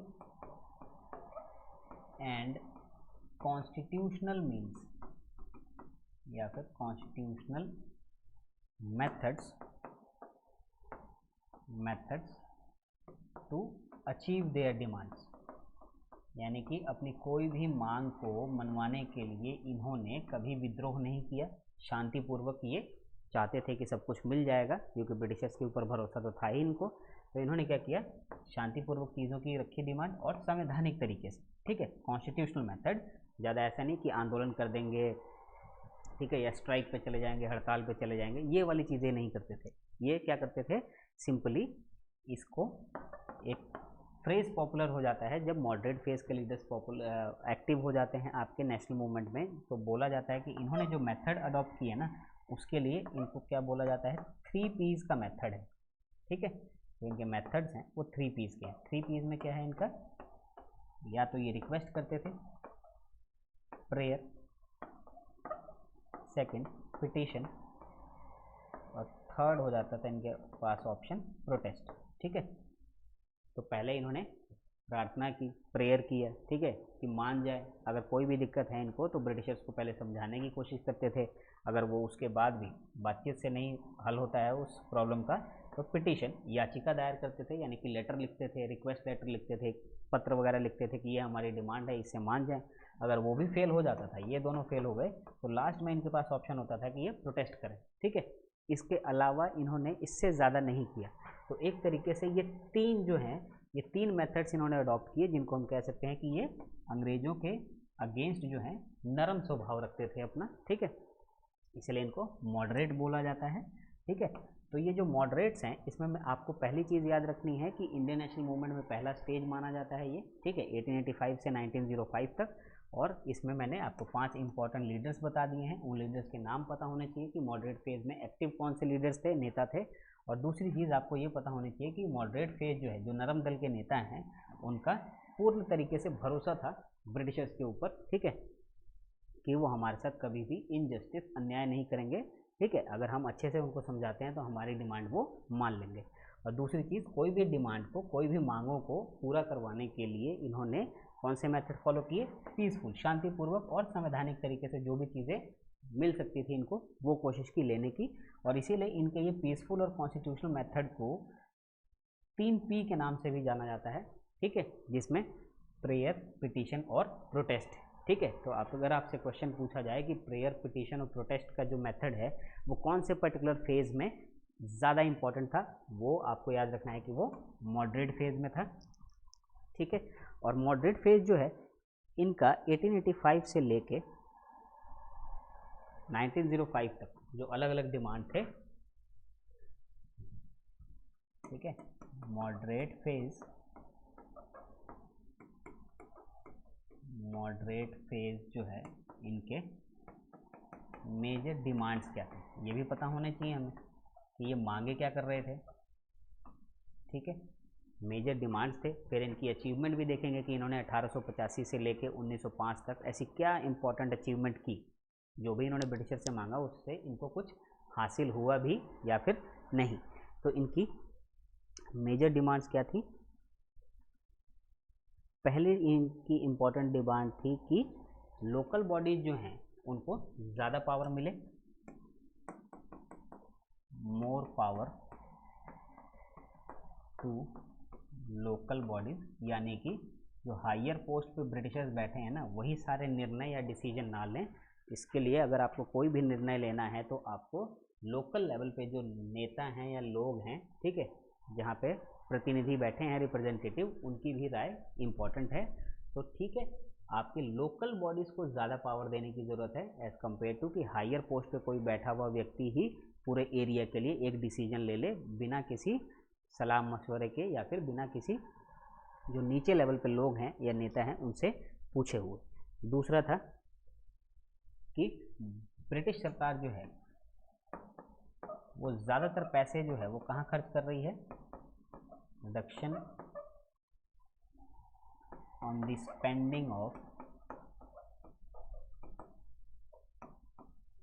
and constitutional means या फिर constitutional methods to achieve their demands, यानी कि अपनी कोई भी मांग को मनवाने के लिए इन्होंने कभी विद्रोह नहीं किया। शांतिपूर्वक ये चाहते थे कि सब कुछ मिल जाएगा, क्योंकि ब्रिटिशर्स के ऊपर भरोसा तो था ही इनको। तो इन्होंने क्या किया, शांतिपूर्वक चीज़ों की रखी डिमांड और संवैधानिक तरीके से। ठीक है, कॉन्स्टिट्यूशनल मेथड, ज़्यादा ऐसा नहीं कि आंदोलन कर देंगे, ठीक है, या स्ट्राइक पे चले जाएंगे, हड़ताल पे चले जाएंगे, ये वाली चीज़ें नहीं करते थे। ये क्या करते थे, सिंपली इसको एक फ्रेज पॉपुलर हो जाता है जब मॉडरेट फेज के लीडर्स पॉपुलर एक्टिव हो जाते हैं आपके नेशनल मूवमेंट में, तो बोला जाता है कि इन्होंने जो मेथड अडॉप्ट किया ना उसके लिए इनको क्या बोला जाता है, 3 P's का मेथड है। ठीक है, तो इनके मेथड्स हैं वो 3 P's के हैं। 3 P's में क्या है इनका, या तो ये रिक्वेस्ट करते थे, प्रेयर, सेकंड पिटीशन, और थर्ड हो जाता था इनके पास ऑप्शन प्रोटेस्ट। ठीक है, तो पहले इन्होंने प्रार्थना की, प्रेयर किया, ठीक है, कि मान जाए। अगर कोई भी दिक्कत है इनको तो ब्रिटिशर्स को पहले समझाने की कोशिश करते थे। अगर वो उसके बाद भी बातचीत से नहीं हल होता है उस प्रॉब्लम का, तो पिटीशन, याचिका दायर करते थे, यानी कि लेटर लिखते थे, रिक्वेस्ट लेटर लिखते थे, पत्र वगैरह लिखते थे कि ये हमारी डिमांड है, इससे मान जाए। अगर वो भी फेल हो जाता था, ये दोनों फेल हो गए, तो लास्ट में इनके पास ऑप्शन होता था कि ये प्रोटेस्ट करें। ठीक है, इसके अलावा इन्होंने इससे ज़्यादा नहीं किया। तो एक तरीके से ये 3 जो हैं, ये 3 मेथड्स इन्होंने अडॉप्ट किए, जिनको हम कह सकते हैं कि ये अंग्रेज़ों के अगेंस्ट जो है नरम स्वभाव रखते थे अपना। ठीक है, इसलिए इनको मॉडरेट बोला जाता है। ठीक है, तो ये जो मॉडरेट्स हैं, इसमें मैं आपको पहली चीज़ याद रखनी है कि इंडियन नेशनल मूवमेंट में पहला स्टेज माना जाता है ये। ठीक है, 1885 से 1905 तक। और इसमें मैंने आपको 5 इंपॉर्टेंट लीडर्स बता दिए हैं। उन लीडर्स के नाम पता होने चाहिए कि मॉडरेट फेज में एक्टिव कौन से लीडर्स थे, नेता थे। और दूसरी चीज़ आपको ये पता होनी चाहिए कि मॉडरेट फेज जो है, जो नरम दल के नेता हैं, उनका पूर्ण तरीके से भरोसा था ब्रिटिशर्स के ऊपर। ठीक है, कि वो हमारे साथ कभी भी इनजस्टिस, अन्याय नहीं करेंगे। ठीक है, अगर हम अच्छे से उनको समझाते हैं तो हमारी डिमांड वो मान लेंगे। और दूसरी चीज़, कोई भी डिमांड को, कोई भी मांगों को पूरा करवाने के लिए इन्होंने कौन से मेथड फॉलो किए? पीसफुल, शांतिपूर्वक और संवैधानिक तरीके से जो भी चीज़ें मिल सकती थी इनको, वो कोशिश की लेने की। और इसीलिए इनके ये पीसफुल और कॉन्स्टिट्यूशनल मेथड को 3P के नाम से भी जाना जाता है, ठीक है, जिसमें प्रेयर, पिटीशन और प्रोटेस्ट, ठीक है। तो आप अगर आपसे क्वेश्चन पूछा जाए कि प्रेयर, पिटीशन और प्रोटेस्ट का जो मेथड है वो कौन से पर्टिकुलर फेज में ज़्यादा इंपॉर्टेंट था, वो आपको याद रखना है कि वो मॉडरेट फेज में था, ठीक है। और मॉडरेट फेज जो है इनका 1885 से लेके 1905 तक जो अलग अलग डिमांड थे, ठीक है, मॉडरेट फेज जो है इनके मेजर डिमांड्स क्या थे, ये भी पता होने चाहिए हमें कि ये मांगे क्या कर रहे थे, ठीक है। मेजर डिमांड्स थे, फिर इनकी अचीवमेंट भी देखेंगे कि इन्होंने 1885 से लेके 1905 तक ऐसी क्या इंपॉर्टेंट अचीवमेंट की, जो भी इन्होंने ब्रिटिशर से मांगा उससे इनको कुछ हासिल हुआ भी या फिर नहीं। तो इनकी मेजर डिमांड्स क्या थी? पहले इनकी इम्पोर्टेंट डिमांड थी कि लोकल बॉडीज जो हैं उनको ज़्यादा पावर मिले, more power to local bodies, यानी कि जो हायर पोस्ट पे ब्रिटिशर्स बैठे हैं ना, वही सारे निर्णय या डिसीजन ना लें। इसके लिए अगर आपको कोई भी निर्णय लेना है तो आपको लोकल लेवल पे जो नेता हैं या लोग हैं, ठीक है, जहाँ पे प्रतिनिधि बैठे हैं, रिप्रेजेंटेटिव, उनकी भी राय इम्पॉर्टेंट है। तो ठीक है, आपकी लोकल बॉडीज़ को ज़्यादा पावर देने की ज़रूरत है एज़ कम्पेयर टू कि हायर पोस्ट पे कोई बैठा हुआ व्यक्ति ही पूरे एरिया के लिए एक डिसीजन ले ले बिना किसी सलाह मशवरे के या फिर बिना किसी जो नीचे लेवल पे लोग हैं या नेता हैं उनसे पूछे हुए। दूसरा था कि ब्रिटिश सरकार जो है वो ज़्यादातर पैसे जो है वो कहाँ खर्च कर रही है? Reduction on the spending of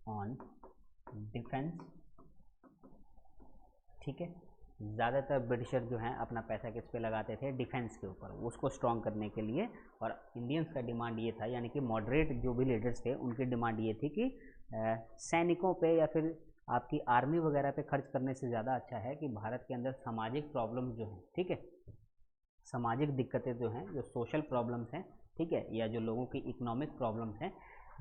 on defence, ठीक है। ज़्यादातर ब्रिटिशर जो हैं अपना पैसा किस पे लगाते थे? डिफेंस के ऊपर, उसको स्ट्रॉन्ग करने के लिए। और इंडियंस का डिमांड ये था, यानी कि मॉडरेट जो भी लीडर्स थे उनकी डिमांड ये थी कि सैनिकों पे या फिर आपकी आर्मी वगैरह पे खर्च करने से ज़्यादा अच्छा है कि भारत के अंदर सामाजिक प्रॉब्लम्स जो हैं, ठीक है, सामाजिक दिक्कतें जो हैं, जो सोशल प्रॉब्लम्स हैं, ठीक है, या जो लोगों की इकोनॉमिक प्रॉब्लम्स हैं,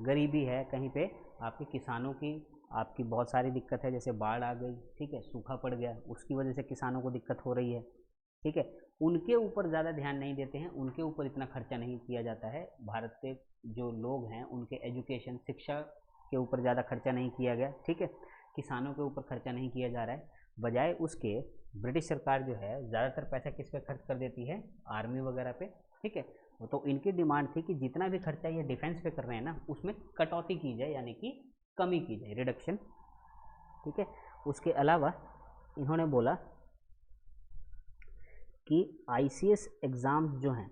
गरीबी है, कहीं पे आपके किसानों की आपकी बहुत सारी दिक्कत है, जैसे बाढ़ आ गई, ठीक है, सूखा पड़ गया, उसकी वजह से किसानों को दिक्कत हो रही है, ठीक है, उनके ऊपर ज़्यादा ध्यान नहीं देते हैं, उनके ऊपर इतना खर्चा नहीं किया जाता है। भारत के जो लोग हैं उनके एजुकेशन, शिक्षा के ऊपर ज़्यादा खर्चा नहीं किया गया, ठीक है, किसानों के ऊपर खर्चा नहीं किया जा रहा है। बजाय उसके ब्रिटिश सरकार जो है ज़्यादातर पैसा किस पे खर्च कर देती है? आर्मी वगैरह पे, ठीक है। तो इनकी डिमांड थी कि जितना भी खर्चा ये डिफेंस पे कर रहे हैं ना, उसमें कटौती की जाए, यानी कि कमी की जाए, रिडक्शन, ठीक है। उसके अलावा इन्होंने बोला कि ICS एग्ज़ाम्स जो हैं,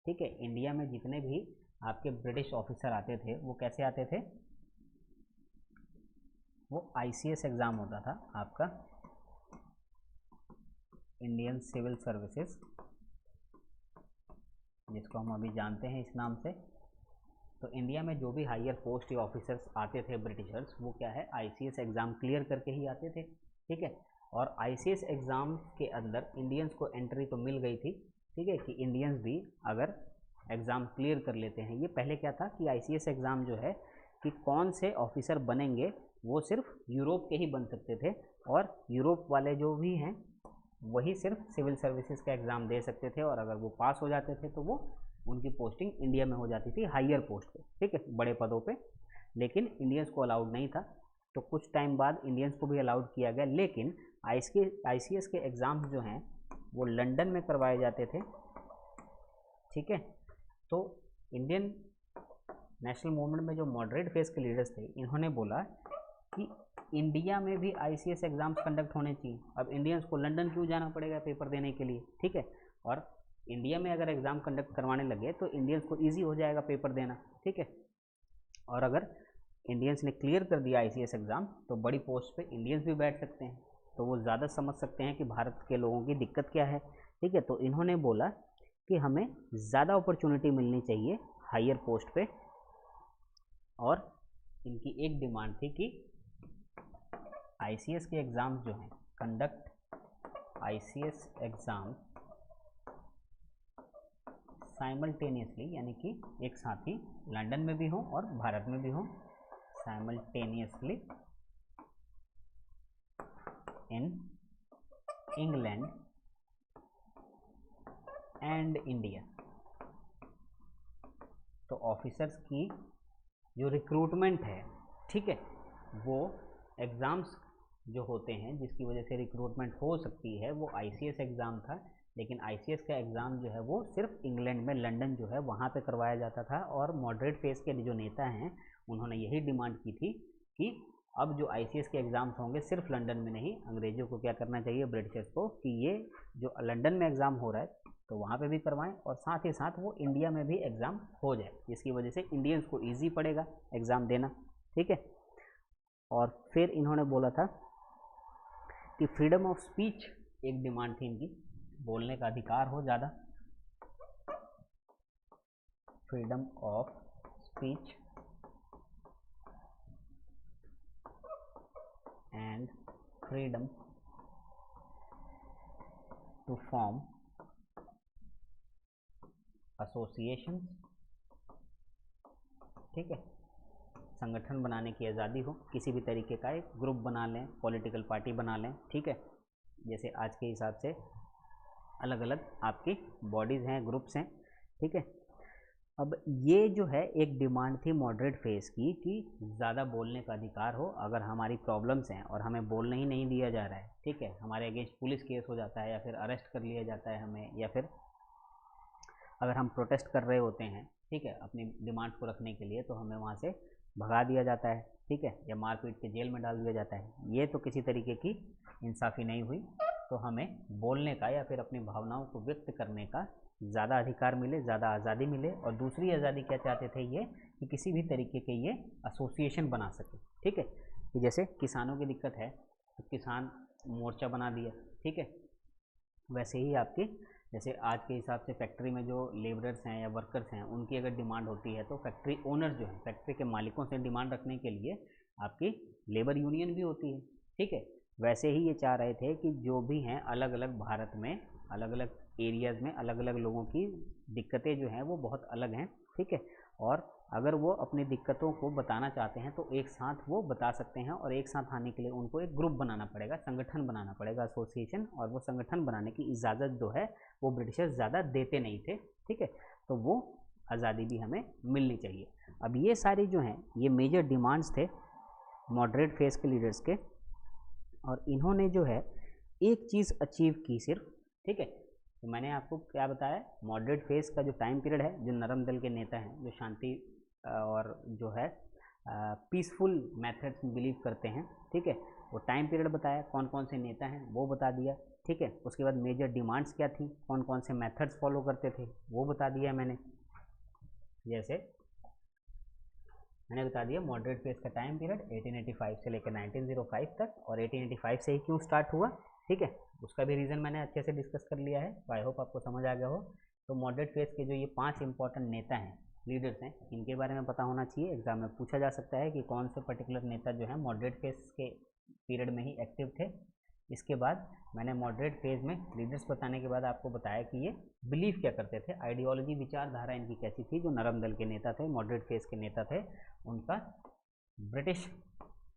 ठीक है, इंडिया में जितने भी आपके ब्रिटिश ऑफिसर आते थे वो कैसे आते थे? वो ICS एग्ज़ाम होता था आपका, इंडियन सिविल सर्विसेज, जिसको हम अभी जानते हैं इस नाम से। तो इंडिया में जो भी हायर पोस्ट या ऑफिसर्स आते थे ब्रिटिशर्स, वो क्या है? ICS एग्ज़ाम क्लियर करके ही आते थे, ठीक है। और ICS एग्ज़ाम के अंदर इंडियंस को एंट्री तो मिल गई थी, ठीक है, कि इंडियंस भी अगर एग्ज़ाम क्लियर कर लेते हैं। ये पहले क्या था कि ICS एग्ज़ाम जो है कि कौन से ऑफिसर बनेंगे वो सिर्फ यूरोप के ही बन सकते थे, और यूरोप वाले जो भी हैं वही सिर्फ सिविल सर्विसेज का एग्ज़ाम दे सकते थे, और अगर वो पास हो जाते थे तो वो उनकी पोस्टिंग इंडिया में हो जाती थी हायर पोस्ट पे, ठीक है, बड़े पदों पे। लेकिन इंडियंस को अलाउड नहीं था, तो कुछ टाइम बाद इंडियंस को भी अलाउड किया गया। लेकिन ICS के एग्ज़ाम्स जो हैं वो लंदन में करवाए जाते थे, ठीक है। तो इंडियन नेशनल मूवमेंट में जो मॉडरेट फेज के लीडर्स थे, इन्होंने बोला कि इंडिया में भी ICS एग्ज़ाम्स कंडक्ट होने चाहिए। अब इंडियंस को लंदन क्यों जाना पड़ेगा पेपर देने के लिए, ठीक है। और इंडिया में अगर एग्ज़ाम कंडक्ट करवाने लगे तो इंडियंस को ईजी हो जाएगा पेपर देना, ठीक है। और अगर इंडियंस ने क्लियर कर दिया ICS एग्ज़ाम तो बड़ी पोस्ट पे इंडियंस भी बैठ सकते हैं, तो वो ज़्यादा समझ सकते हैं कि भारत के लोगों की दिक्कत क्या है। ठीक है, तो इन्होंने बोला कि हमें ज़्यादा अपॉर्चुनिटी मिलनी चाहिए हायर पोस्ट पे, और इनकी एक डिमांड थी कि आईसीएस के एग्ज़ाम्स जो हैं, कंडक्ट आईसीएस एग्ज़ाम साइमल्टेनियसली, यानी कि एक साथ ही लंदन में भी हो और भारत में भी हो, simultaneously in England and India. तो ऑफिसर्स की जो रिक्रूटमेंट है, ठीक है, वो एग्ज़ाम्स जो होते हैं जिसकी वजह से रिक्रूटमेंट हो सकती है, वो आईसीएस एग्ज़ाम था। लेकिन आईसीएस का एग्ज़ाम जो है वो सिर्फ इंग्लैंड में, लंदन जो है वहाँ पे करवाया जाता था। और मॉडरेट फेस के जो नेता हैं उन्होंने यही डिमांड की थी कि अब जो आईसीएस के एग्ज़ाम्स होंगे सिर्फ लंदन में नहीं, अंग्रेज़ों को क्या करना चाहिए, ब्रिटिशर्स को, कि ये जो लंदन में एग्ज़ाम हो रहा है तो वहाँ पे भी करवाएं, और साथ ही साथ वो इंडिया में भी एग्ज़ाम हो जाए, जिसकी वजह से इंडियंस को ईजी पड़ेगा एग्ज़ाम देना। ठीक है, और फिर इन्होंने बोला था कि फ्रीडम ऑफ स्पीच एक डिमांड थी इनकी, बोलने का अधिकार हो ज़्यादा, freedom of speech and freedom to form association. ठीक है, संगठन बनाने की आज़ादी हो, किसी भी तरीके का एक ग्रुप बना लें, पॉलिटिकल पार्टी बना लें। ठीक है, जैसे आज के हिसाब से अलग अलग आपकी बॉडीज़ हैं, ग्रुप्स हैं। ठीक है, अब ये जो है एक डिमांड थी मॉडरेट फेस की कि ज़्यादा बोलने का अधिकार हो। अगर हमारी प्रॉब्लम्स हैं और हमें बोलने ही नहीं दिया जा रहा है, ठीक है, हमारे अगेंस्ट पुलिस केस हो जाता है या फिर अरेस्ट कर लिया जाता है हमें, या फिर अगर हम प्रोटेस्ट कर रहे होते हैं, ठीक है, अपनी डिमांड्स को रखने के लिए, तो हमें वहाँ से भगा दिया जाता है, ठीक है, या मार पीट के जेल में डाल दिया जाता है। ये तो किसी तरीके की इंसाफ़ी नहीं हुई। तो हमें बोलने का या फिर अपनी भावनाओं को व्यक्त करने का ज़्यादा अधिकार मिले, ज़्यादा आज़ादी मिले। और दूसरी आज़ादी क्या चाहते थे ये, कि किसी भी तरीके के ये एसोसिएशन बना सके। ठीक है, कि जैसे किसानों की दिक्कत है तो किसान मोर्चा बना दिया। ठीक है, वैसे ही आपकी जैसे आज के हिसाब से फैक्ट्री में जो लेबरर्स हैं या वर्कर्स हैं, उनकी अगर डिमांड होती है तो फैक्ट्री ओनर्स जो हैं, फैक्ट्री के मालिकों से डिमांड रखने के लिए आपकी लेबर यूनियन भी होती है। ठीक है, वैसे ही ये चाह रहे थे कि जो भी हैं अलग अलग भारत में, अलग अलग एरियाज़ में अलग अलग लोगों की दिक्कतें जो हैं वो बहुत अलग हैं। ठीक है, और अगर वो अपनी दिक्कतों को बताना चाहते हैं तो एक साथ वो बता सकते हैं, और एक साथ आने के लिए उनको एक ग्रुप बनाना पड़ेगा, संगठन बनाना पड़ेगा, एसोसिएशन। और वो संगठन बनाने की इजाज़त जो है वो ब्रिटिशर्स ज़्यादा देते नहीं थे। ठीक है, तो वो आज़ादी भी हमें मिलनी चाहिए। अब ये सारी जो हैं ये मेजर डिमांड्स थे मॉडरेट फेस के लीडर्स के, और इन्होंने जो है एक चीज़ अचीव की सिर्फ। ठीक है, तो मैंने आपको क्या बताया, मॉडरेट फेस का जो टाइम पीरियड है, जो नरम दल के नेता हैं, जो शांति और जो है पीसफुल मेथड्स में बिलीव करते हैं। ठीक है, वो टाइम पीरियड बताया, कौन कौन से नेता हैं वो बता दिया। ठीक है, उसके बाद मेजर डिमांड्स क्या थी, कौन कौन से मेथड्स फॉलो करते थे वो बता दिया मैंने। जैसे मैंने बता दिया मॉडरेट फेस का टाइम पीरियड 1885 से लेकर 1905 तक, और 1885 से ही क्यों स्टार्ट हुआ। ठीक है, उसका भी रीज़न मैंने अच्छे से डिस्कस कर लिया है, तो आई होप आपको समझ आ गया हो। तो मॉडरेट फेस के जो ये 5 इंपॉर्टेंट नेता हैं, लीडर्स हैं, इनके बारे में पता होना चाहिए। एग्जाम में पूछा जा सकता है कि कौन से पर्टिकुलर नेता जो है मॉडरेट फेस के पीरियड में ही एक्टिव थे। इसके बाद मैंने मॉडरेट फेज में लीडर्स बताने के बाद आपको बताया कि ये बिलीव क्या करते थे, आइडियोलॉजी, विचारधारा इनकी कैसी थी। जो नरम दल के नेता थे, मॉडरेट फेज के नेता थे, उनका ब्रिटिश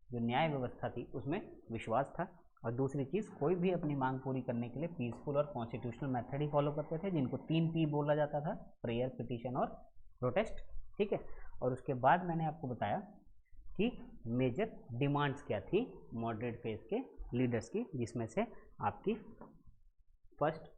जो न्याय व्यवस्था थी उसमें विश्वास था। और दूसरी चीज़, कोई भी अपनी मांग पूरी करने के लिए पीसफुल और कॉन्स्टिट्यूशनल मेथड ही फॉलो करते थे, जिनको 3P बोला जाता था, प्रेयर, पिटीशन और प्रोटेस्ट। ठीक है, और उसके बाद मैंने आपको बताया कि मेजर डिमांड्स क्या थी मॉडरेट फेज के लीडर्स की, जिसमें से आपकी फर्स्ट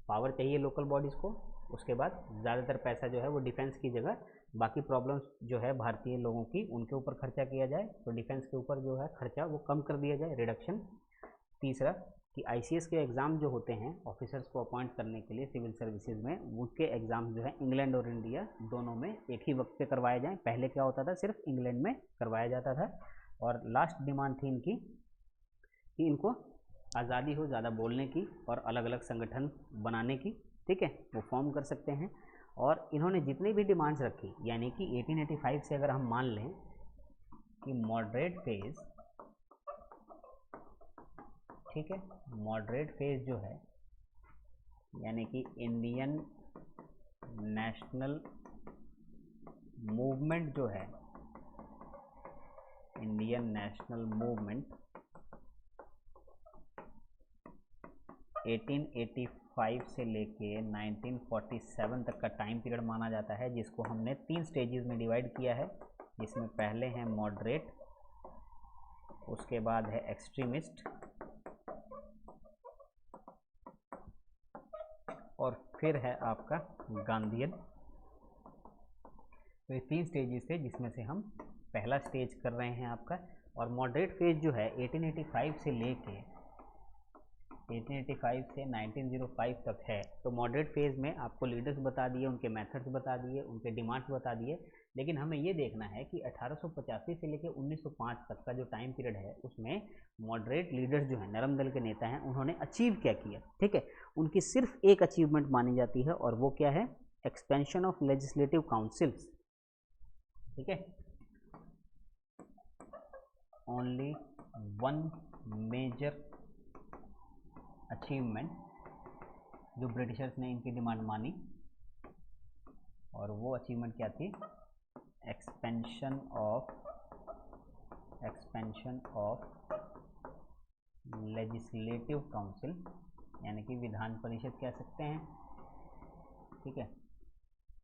पावर चाहिए लोकल बॉडीज़ को, उसके बाद ज़्यादातर पैसा जो है वो डिफेंस की जगह बाकी प्रॉब्लम्स जो है भारतीय लोगों की उनके ऊपर खर्चा किया जाए, तो डिफेंस के ऊपर जो है खर्चा वो कम कर दिया जाए, रिडक्शन। तीसरा कि आईसीएस के एग्ज़ाम जो होते हैं ऑफिसर्स को अपॉइंट करने के लिए सिविल सर्विसेज में, उनके एग्ज़ाम जो है इंग्लैंड और इंडिया दोनों में एक ही वक्त पे करवाए जाएँ। पहले क्या होता था, सिर्फ इंग्लैंड में करवाया जाता था। और लास्ट डिमांड थी इनकी कि इनको आज़ादी हो ज़्यादा बोलने की और अलग अलग संगठन बनाने की, ठीक है, वो फॉर्म कर सकते हैं। और इन्होंने जितनी भी डिमांड्स रखी, यानी कि 1885 से अगर हम मान लें कि मॉडरेट फेज, ठीक है, मॉडरेट फेज जो है यानी कि इंडियन नेशनल मूवमेंट जो है, इंडियन नेशनल मूवमेंट 1885 से लेके 1947 तक का टाइम पीरियड माना जाता है, जिसको हमने 3 स्टेजेस में डिवाइड किया है, जिसमें पहले हैं मॉडरेट, उसके बाद है एक्सट्रीमिस्ट और फिर है आपका गांधीयन। तो ये 3 स्टेजेस थे जिसमें से हम पहला स्टेज कर रहे हैं आपका। और मॉडरेट फेज जो है 1885 से लेके 1885 से 1905 तक है। तो मॉडरेट फेज में आपको लीडर्स बता दिए, उनके मेथड्स बता दिए, उनके डिमांड्स बता दिए, लेकिन हमें ये देखना है कि 1885 से लेकर 1905 तक का जो टाइम पीरियड है उसमें मॉडरेट लीडर्स जो हैं, नरम दल के नेता हैं, उन्होंने अचीव क्या किया, ठीक है। उनकी सिर्फ एक अचीवमेंट मानी जाती है और वो क्या है, एक्सपेंशन ऑफ लेजिस्लेटिव काउंसिल्स, ठीक है। ओनली वन मेजर अचीवमेंट जो ब्रिटिशर्स ने इनकी डिमांड मानी, और वो अचीवमेंट क्या थी, एक्सपेंशन ऑफ लेजिस्लेटिव काउंसिल, यानी कि विधान परिषद कह सकते हैं, ठीक है।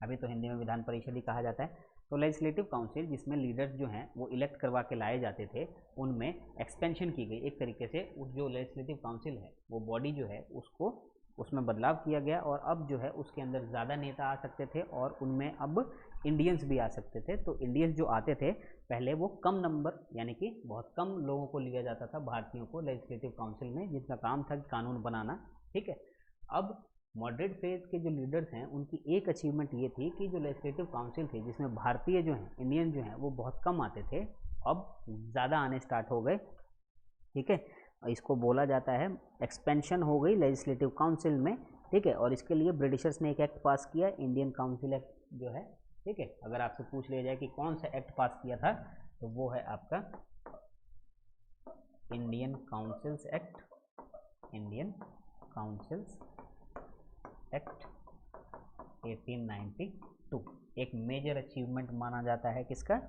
अभी तो हिंदी में विधान परिषद ही कहा जाता है। तो लेजिस्लेटिव काउंसिल जिसमें लीडर्स जो हैं वो इलेक्ट करवा के लाए जाते थे, उनमें एक्सपेंशन की गई, एक तरीके से उस जो लेजिस्लेटिव काउंसिल है वो बॉडी जो है उसको उसमें बदलाव किया गया, और अब जो है उसके अंदर ज़्यादा नेता आ सकते थे और उनमें अब इंडियंस भी आ सकते थे। तो इंडियंस जो आते थे पहले वो कम नंबर, यानी कि बहुत कम लोगों को लिया जाता था भारतीयों को लेजिस्लेटिव काउंसिल में, जिनका काम था कानून बनाना, ठीक है। अब मॉडरेट फेज के जो लीडर्स हैं उनकी एक अचीवमेंट ये थी कि जो लेजिस्लेटिव काउंसिल थी जिसमें भारतीय जो हैं, इंडियन जो हैं, वो बहुत कम आते थे, अब ज़्यादा आने स्टार्ट हो गए, ठीक है। इसको बोला जाता है एक्सपेंशन हो गई लेजिस्लेटिव काउंसिल में, ठीक है। और इसके लिए ब्रिटिशर्स ने एक एक्ट पास किया, इंडियन काउंसिल एक्ट जो है, ठीक है। अगर आपसे पूछ लिया जाए कि कौन सा एक्ट पास किया था, तो वो है आपका Indian councils act, Indian councils act 1892। एक मेजर अचीवमेंट माना जाता है किसका,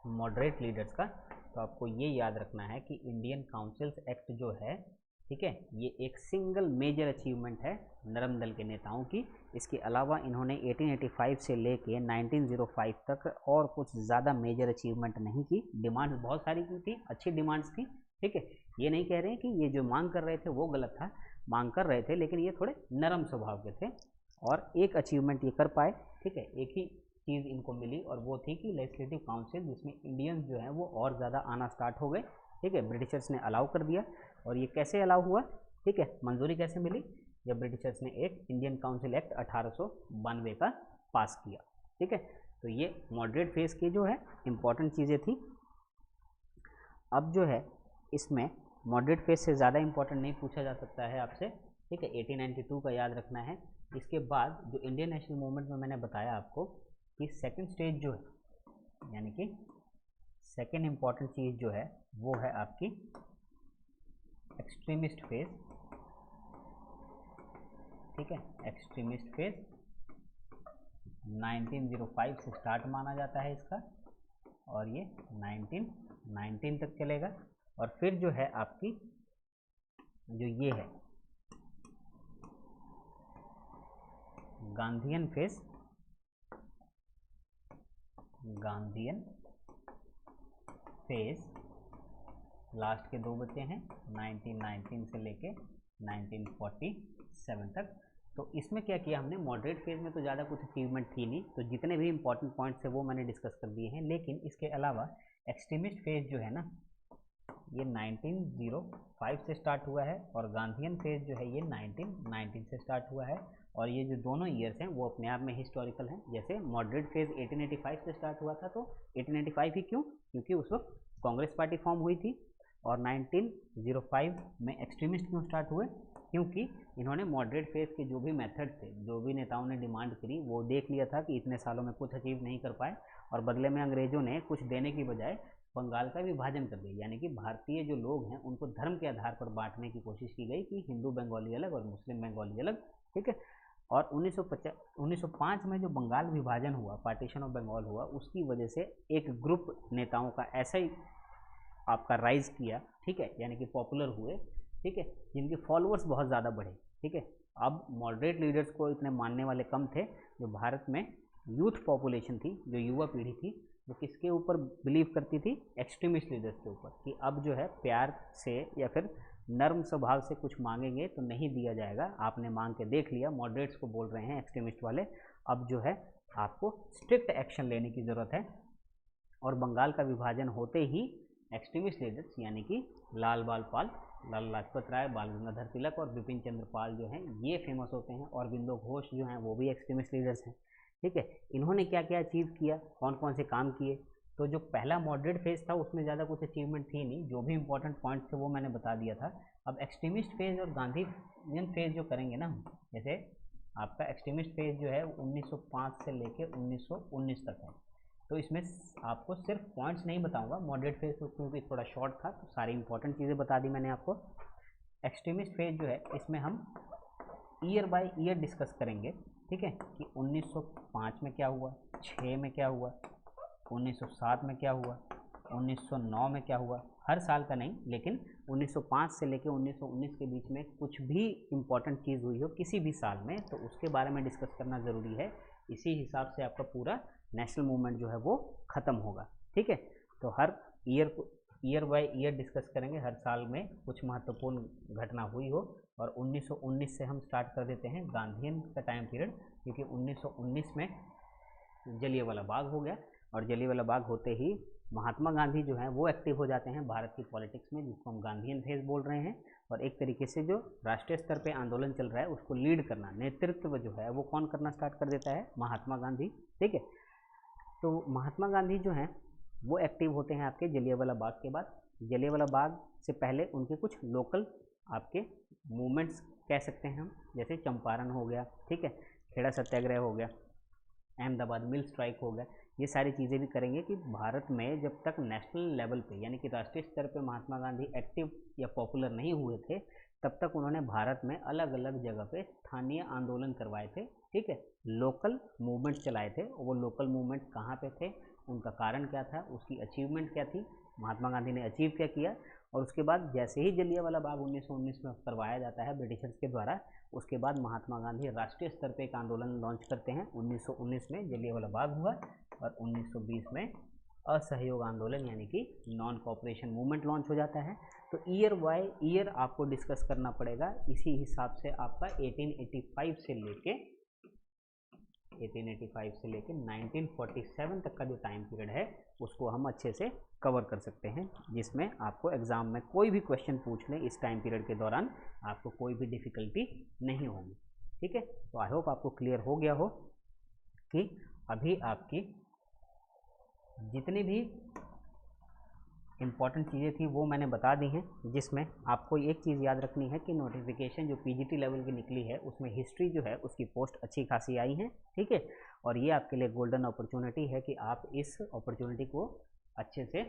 मॉडरेट लीडर्स का। तो आपको ये याद रखना है कि इंडियन काउंसिल्स एक्ट जो है, ठीक है, ये एक सिंगल मेजर अचीवमेंट है नरम दल के नेताओं की। इसके अलावा इन्होंने 1885 से लेके 1905 तक और कुछ ज़्यादा मेजर अचीवमेंट नहीं की। डिमांड्स बहुत सारी की थी, अच्छी डिमांड्स थी, ठीक है। ये नहीं कह रहे हैं कि ये जो मांग कर रहे थे वो गलत था, मांग कर रहे थे, लेकिन ये थोड़े नरम स्वभाव के थे और एक अचीवमेंट ये कर पाए, ठीक है। एक ही चीज़ इनको मिली और वो थी कि लेजिस्लेटिव काउंसिल जिसमें इंडियंस जो हैं वो और ज़्यादा आना स्टार्ट हो गए, ठीक है। ब्रिटिशर्स ने अलाउ कर दिया, और ये कैसे अलाउ हुआ, ठीक है, मंजूरी कैसे मिली, जब ब्रिटिशर्स ने एक इंडियन काउंसिल एक्ट 1892 का पास किया, ठीक है। तो ये मॉडरेट फेज की जो है इंपॉर्टेंट चीज़ें थी। अब जो है इसमें मॉडरेट फेज से ज़्यादा इंपॉर्टेंट नहीं पूछा जा सकता है आपसे, ठीक है। 1892 का याद रखना है। इसके बाद जो इंडियन नेशनल मूवमेंट में मैंने बताया आपको कि सेकंड स्टेज जो है, यानी कि सेकंड इंपॉर्टेंट चीज़ जो है वो है आपकी एक्सट्रीमिस्ट फेज, ठीक है। एक्सट्रीमिस्ट फेज 1905 से स्टार्ट माना जाता है इसका, और ये 1919 तक चलेगा। और फिर जो है आपकी जो ये है Gandhian phase, Gandhian phase last के 2 बचे हैं 1919 से लेके 1947 तक। तो इसमें क्या किया हमने, मॉडरेट फेज में तो ज़्यादा कुछ अचीवमेंट थी नहीं, तो जितने भी इंपॉर्टेंट पॉइंट्स थे वो मैंने डिस्कस कर दिए हैं। लेकिन इसके अलावा एक्सट्रीमिस्ट फेज जो है ना, ये 1905 से स्टार्ट हुआ है, और गांधीयन फेज जो है ये 1919 से स्टार्ट हुआ है। और ये जो दोनों ईयर्स हैं वो अपने आप में हिस्टोरिकल हैं। जैसे मॉडरेट फेज 1885 से स्टार्ट हुआ था, तो 1885 ही क्यों, क्योंकि उस वक्त कांग्रेस पार्टी फॉर्म हुई थी, और 1905 में एक्सट्रीमिस्ट क्यों स्टार्ट हुए? क्योंकि इन्होंने मॉडरेट फेज के जो भी मेथड थे, जो भी नेताओं ने डिमांड करी, वो देख लिया था कि इतने सालों में कुछ अचीव नहीं कर पाए, और बदले में अंग्रेजों ने कुछ देने की बजाय बंगाल का विभाजन कर दिया। यानी कि भारतीय जो लोग हैं उनको धर्म के आधार पर बांटने की कोशिश की गई कि हिंदू बंगाली अलग और मुस्लिम बंगाली अलग, ठीक है। और 1905 में जो बंगाल विभाजन हुआ, पार्टीशन ऑफ बंगाल हुआ, उसकी वजह से एक ग्रुप नेताओं का ऐसा ही आपका राइज किया, ठीक है, यानी कि पॉपुलर हुए, ठीक है, जिनके फॉलोअर्स बहुत ज़्यादा बढ़े, ठीक है। अब मॉडरेट लीडर्स को इतने मानने वाले कम थे। जो भारत में यूथ पॉपुलेशन थी, जो युवा पीढ़ी थी, वो किसके ऊपर बिलीव करती थी? एक्सट्रीमिस्ट लीडर्स के ऊपर, कि अब जो है प्यार से या फिर नर्म स्वभाव से कुछ मांगेंगे तो नहीं दिया जाएगा, आपने मांग के देख लिया, मॉडरेट्स को बोल रहे हैं एक्सट्रीमिस्ट वाले, अब जो है आपको स्ट्रिक्ट एक्शन लेने की ज़रूरत है। और बंगाल का विभाजन होते ही एक्सट्रीमिस्ट लीडर्स यानी कि लाल लाजपत राय, बाल गंगाधर तिलक और बिपिन चंद्र पाल जो हैं ये फेमस होते हैं। और अरबिंदो घोष जो हैं वो भी एक्सट्रीमिस्ट लीडर्स हैं, ठीक है। इन्होंने क्या क्या अचीव किया, कौन कौन से काम किए? तो जो पहला मॉडरेट फेज था उसमें ज़्यादा कुछ अचीवमेंट थी नहीं, जो भी इंपॉर्टेंट पॉइंट थे वो मैंने बता दिया था। अब एक्सट्रीमिस्ट फेज और गांधीयन फेज जो करेंगे ना, जैसे आपका एक्सट्रीमिस्ट फेज जो है 1905 से लेके 1919 तक है, तो इसमें आपको सिर्फ पॉइंट्स नहीं बताऊंगा, मॉडरेट फेज क्योंकि थोड़ा शॉर्ट था तो सारी इंपॉर्टेंट चीज़ें बता दी मैंने आपको। एक्सट्रीमिस्ट फेज जो है इसमें हम ईयर बाय ईयर डिस्कस करेंगे, ठीक है, कि 1905 में क्या हुआ, 6 में क्या हुआ, 1907 में क्या हुआ, 1909 में क्या हुआ, हर साल का नहीं, लेकिन 1905 से लेकर 1919 के बीच में कुछ भी इम्पॉर्टेंट चीज़ हुई हो किसी भी साल में, तो उसके बारे में डिस्कस करना ज़रूरी है। इसी हिसाब से आपका पूरा नेशनल मूवमेंट जो है वो ख़त्म होगा, ठीक है। तो हर ईयर बाय ईयर डिस्कस करेंगे, हर साल में कुछ महत्वपूर्ण घटना हुई हो। और 1919 से हम स्टार्ट कर देते हैं गांधीयन का टाइम पीरियड, क्योंकि 1919 में जलियांवाला बाग हो गया, और जलियांवाला बाग होते ही महात्मा गांधी जो हैं वो एक्टिव हो जाते हैं भारत की पॉलिटिक्स में, जिसको हम गांधीयन फेज बोल रहे हैं। और एक तरीके से जो राष्ट्रीय स्तर पे आंदोलन चल रहा है उसको लीड करना, नेतृत्व जो है वो कौन करना स्टार्ट कर देता है? महात्मा गांधी, ठीक है। तो महात्मा गांधी जो हैं वो एक्टिव होते हैं आपके जलियांवाला बाग के बाद। जलियांवाला बाग से पहले उनके कुछ लोकल आपके मूवमेंट्स कह सकते हैं हम, जैसे चंपारण हो गया, ठीक है, खेड़ा सत्याग्रह हो गया, अहमदाबाद मिल स्ट्राइक हो गया, ये सारी चीज़ें भी करेंगे कि भारत में जब तक नेशनल लेवल पे यानी कि राष्ट्रीय स्तर पे महात्मा गांधी एक्टिव या पॉपुलर नहीं हुए थे, तब तक उन्होंने भारत में अलग अलग जगह पे स्थानीय आंदोलन करवाए थे, ठीक है, लोकल मूवमेंट चलाए थे। वो लोकल मूवमेंट कहाँ पे थे, उनका कारण क्या था, उसकी अचीवमेंट क्या थी, महात्मा गांधी ने अचीव क्या किया। और उसके बाद जैसे ही जलियांवाला बाग 1919 में करवाया जाता है ब्रिटिशर्स के द्वारा, उसके बाद महात्मा गांधी राष्ट्रीय स्तर पे एक आंदोलन लॉन्च करते हैं। 1919 में जलियांवाला बाग हुआ और 1920 में असहयोग आंदोलन यानी कि नॉन कोऑपरेशन मूवमेंट लॉन्च हो जाता है। तो ईयर बाय ईयर आपको डिस्कस करना पड़ेगा, इसी हिसाब से आपका 1885 से लेके 1947 तक का जो टाइम पीरियड है उसको हम अच्छे से कवर कर सकते हैं, जिसमें आपको एग्ज़ाम में कोई भी क्वेश्चन पूछ लें इस टाइम पीरियड के दौरान आपको कोई भी डिफ़िकल्टी नहीं होगी, ठीक है। तो आई होप आपको क्लियर हो गया हो कि अभी आपकी जितनी भी इम्पॉर्टेंट चीज़ें थी वो मैंने बता दी हैं, जिसमें आपको एक चीज़ याद रखनी है कि नोटिफिकेशन जो पीजीटी लेवल की निकली है उसमें हिस्ट्री जो है उसकी पोस्ट अच्छी खासी आई हैं, ठीक है। और ये आपके लिए गोल्डन अपॉर्चुनिटी है कि आप इस अपॉर्चुनिटी को अच्छे से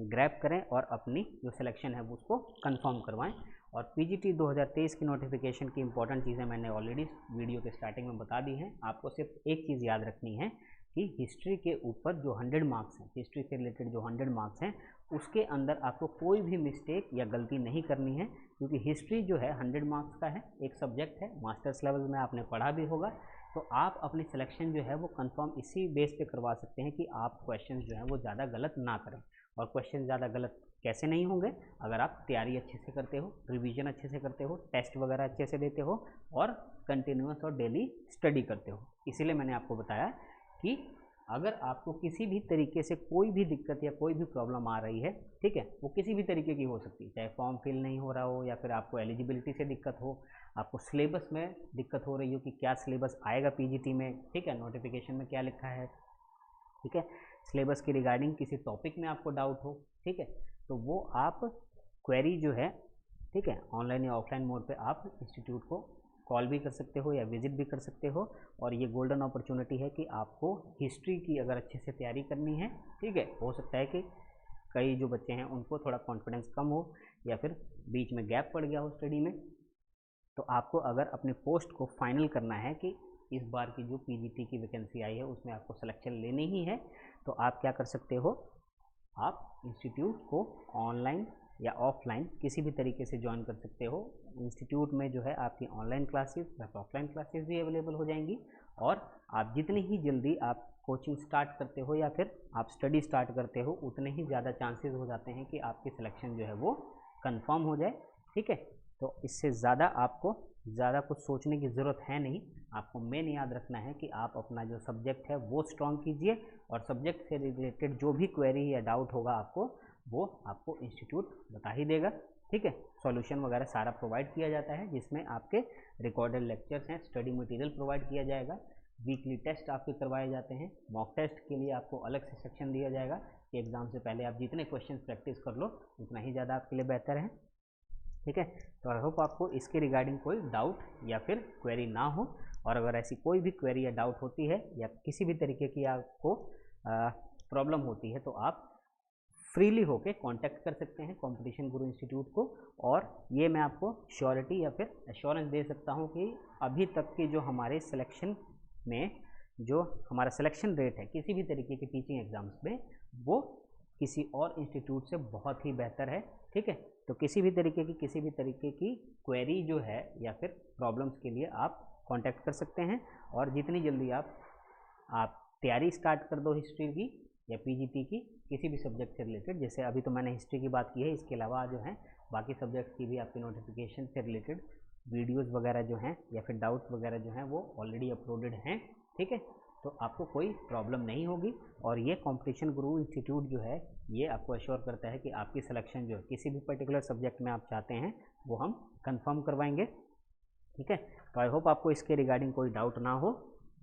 ग्रैब करें और अपनी जो सिलेक्शन है उसको कंफर्म करवाएं। और पीजीटी 2023 की नोटिफिकेशन की इंपॉर्टेंट चीज़ें मैंने ऑलरेडी वीडियो के स्टार्टिंग में बता दी हैं। आपको सिर्फ एक चीज़ याद रखनी है कि हिस्ट्री के ऊपर जो 100 मार्क्स हैं, हिस्ट्री से रिलेटेड जो 100 मार्क्स हैं, उसके अंदर आपको कोई भी मिस्टेक या गलती नहीं करनी है, क्योंकि हिस्ट्री जो है 100 मार्क्स का है, एक सब्जेक्ट है, मास्टर्स लेवल में आपने पढ़ा भी होगा। तो आप अपनी सिलेक्शन जो है वो कंफर्म इसी बेस पे करवा सकते हैं कि आप क्वेश्चन जो है वो ज़्यादा गलत ना करें। और क्वेश्चन ज़्यादा गलत कैसे नहीं होंगे? अगर आप तैयारी अच्छे से करते हो, रिवीजन अच्छे से करते हो, टेस्ट वगैरह अच्छे से देते हो और कंटिन्यूस और डेली स्टडी करते हो। इसीलिए मैंने आपको बताया कि अगर आपको किसी भी तरीके से कोई भी दिक्कत या कोई भी प्रॉब्लम आ रही है, ठीक है, वो किसी भी तरीके की हो सकती है, चाहे फॉर्म फिल नहीं हो रहा हो या फिर आपको एलिजिबिलिटी से दिक्कत हो, आपको सिलेबस में दिक्कत हो रही हो कि क्या सिलेबस आएगा पीजीटी में, ठीक है, नोटिफिकेशन में क्या लिखा है, ठीक है, सिलेबस की रिगार्डिंग किसी टॉपिक में आपको डाउट हो, ठीक है, तो वो आप क्वेरी जो है, ठीक है, ऑनलाइन या ऑफलाइन मोड पे आप इंस्टीट्यूट को कॉल भी कर सकते हो या विजिट भी कर सकते हो। और ये गोल्डन अपॉर्चुनिटी है कि आपको हिस्ट्री की अगर अच्छे से तैयारी करनी है, ठीक है, हो सकता है कि कई जो बच्चे हैं उनको थोड़ा कॉन्फिडेंस कम हो या फिर बीच में गैप पड़ गया हो स्टडी में, तो आपको अगर अपने पोस्ट को फाइनल करना है कि इस बार की जो पीजीटी की वैकेंसी आई है उसमें आपको सिलेक्शन लेनी ही है, तो आप क्या कर सकते हो, आप इंस्टीट्यूट को ऑनलाइन या ऑफलाइन किसी भी तरीके से ज्वाइन कर सकते हो। इंस्टीट्यूट में जो है आपकी ऑनलाइन क्लासेस या ऑफलाइन क्लासेस भी अवेलेबल हो जाएंगी, और आप जितनी ही जल्दी आप कोचिंग स्टार्ट करते हो या फिर आप स्टडी स्टार्ट करते हो, उतने ही ज़्यादा चांसेस हो जाते हैं कि आपकी सिलेक्शन जो है वो कंफर्म हो जाए, ठीक है। तो इससे ज़्यादा आपको ज़्यादा कुछ सोचने की ज़रूरत है नहीं। आपको मेन याद रखना है कि आप अपना जो सब्जेक्ट है वो स्ट्रॉन्ग कीजिए, और सब्जेक्ट से रिलेटेड जो भी क्वेरी या डाउट होगा आपको, वो आपको इंस्टीट्यूट बता ही देगा, ठीक है। सॉल्यूशन वगैरह सारा प्रोवाइड किया जाता है, जिसमें आपके रिकॉर्डेड लेक्चर्स हैं, स्टडी मटेरियल प्रोवाइड किया जाएगा, वीकली टेस्ट आपके करवाए जाते हैं, मॉक टेस्ट के लिए आपको अलग से सेक्शन दिया जाएगा कि एग्ज़ाम से पहले आप जितने क्वेश्चन प्रैक्टिस कर लो उतना ही ज़्यादा आपके लिए बेहतर है, ठीक है। तो आई होप आपको इसके रिगार्डिंग कोई डाउट या फिर क्वेरी ना हो, और अगर ऐसी कोई भी क्वेरी या डाउट होती है या किसी भी तरीके की आपको प्रॉब्लम होती है, तो आप फ्रीली होके कांटेक्ट कर सकते हैं कंपटीशन गुरु इंस्टीट्यूट को। और ये मैं आपको श्योरिटी या फिर एश्योरेंस दे सकता हूँ कि अभी तक की जो हमारे सिलेक्शन में जो हमारा सिलेक्शन रेट है किसी भी तरीके के टीचिंग एग्ज़ाम्स में, वो किसी और इंस्टीट्यूट से बहुत ही बेहतर है, ठीक है। तो किसी भी तरीके की क्वेरी जो है या फिर प्रॉब्लम्स के लिए आप कांटेक्ट कर सकते हैं, और जितनी जल्दी आप तैयारी स्टार्ट कर दो हिस्ट्री की या पीजीटी की किसी भी सब्जेक्ट से रिलेटेड, जैसे अभी तो मैंने हिस्ट्री की बात की है, इसके अलावा जो है बाकी सब्जेक्ट की भी आपकी नोटिफिकेशन से रिलेटेड वीडियोज़ वगैरह जो हैं या फिर डाउट वगैरह जो हैं वो ऑलरेडी अपलोडेड हैं, ठीक है। तो आपको कोई प्रॉब्लम नहीं होगी, और ये कंपटीशन गुरु इंस्टीट्यूट जो है ये आपको अश्योर करता है कि आपकी सिलेक्शन जो है किसी भी पर्टिकुलर सब्जेक्ट में आप चाहते हैं वो हम कंफर्म करवाएंगे, ठीक है। तो आई होप आपको इसके रिगार्डिंग कोई डाउट ना हो,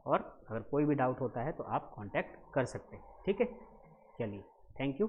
और अगर कोई भी डाउट होता है तो आप कांटेक्ट कर सकते हैं, ठीक है। चलिए, थैंक यू।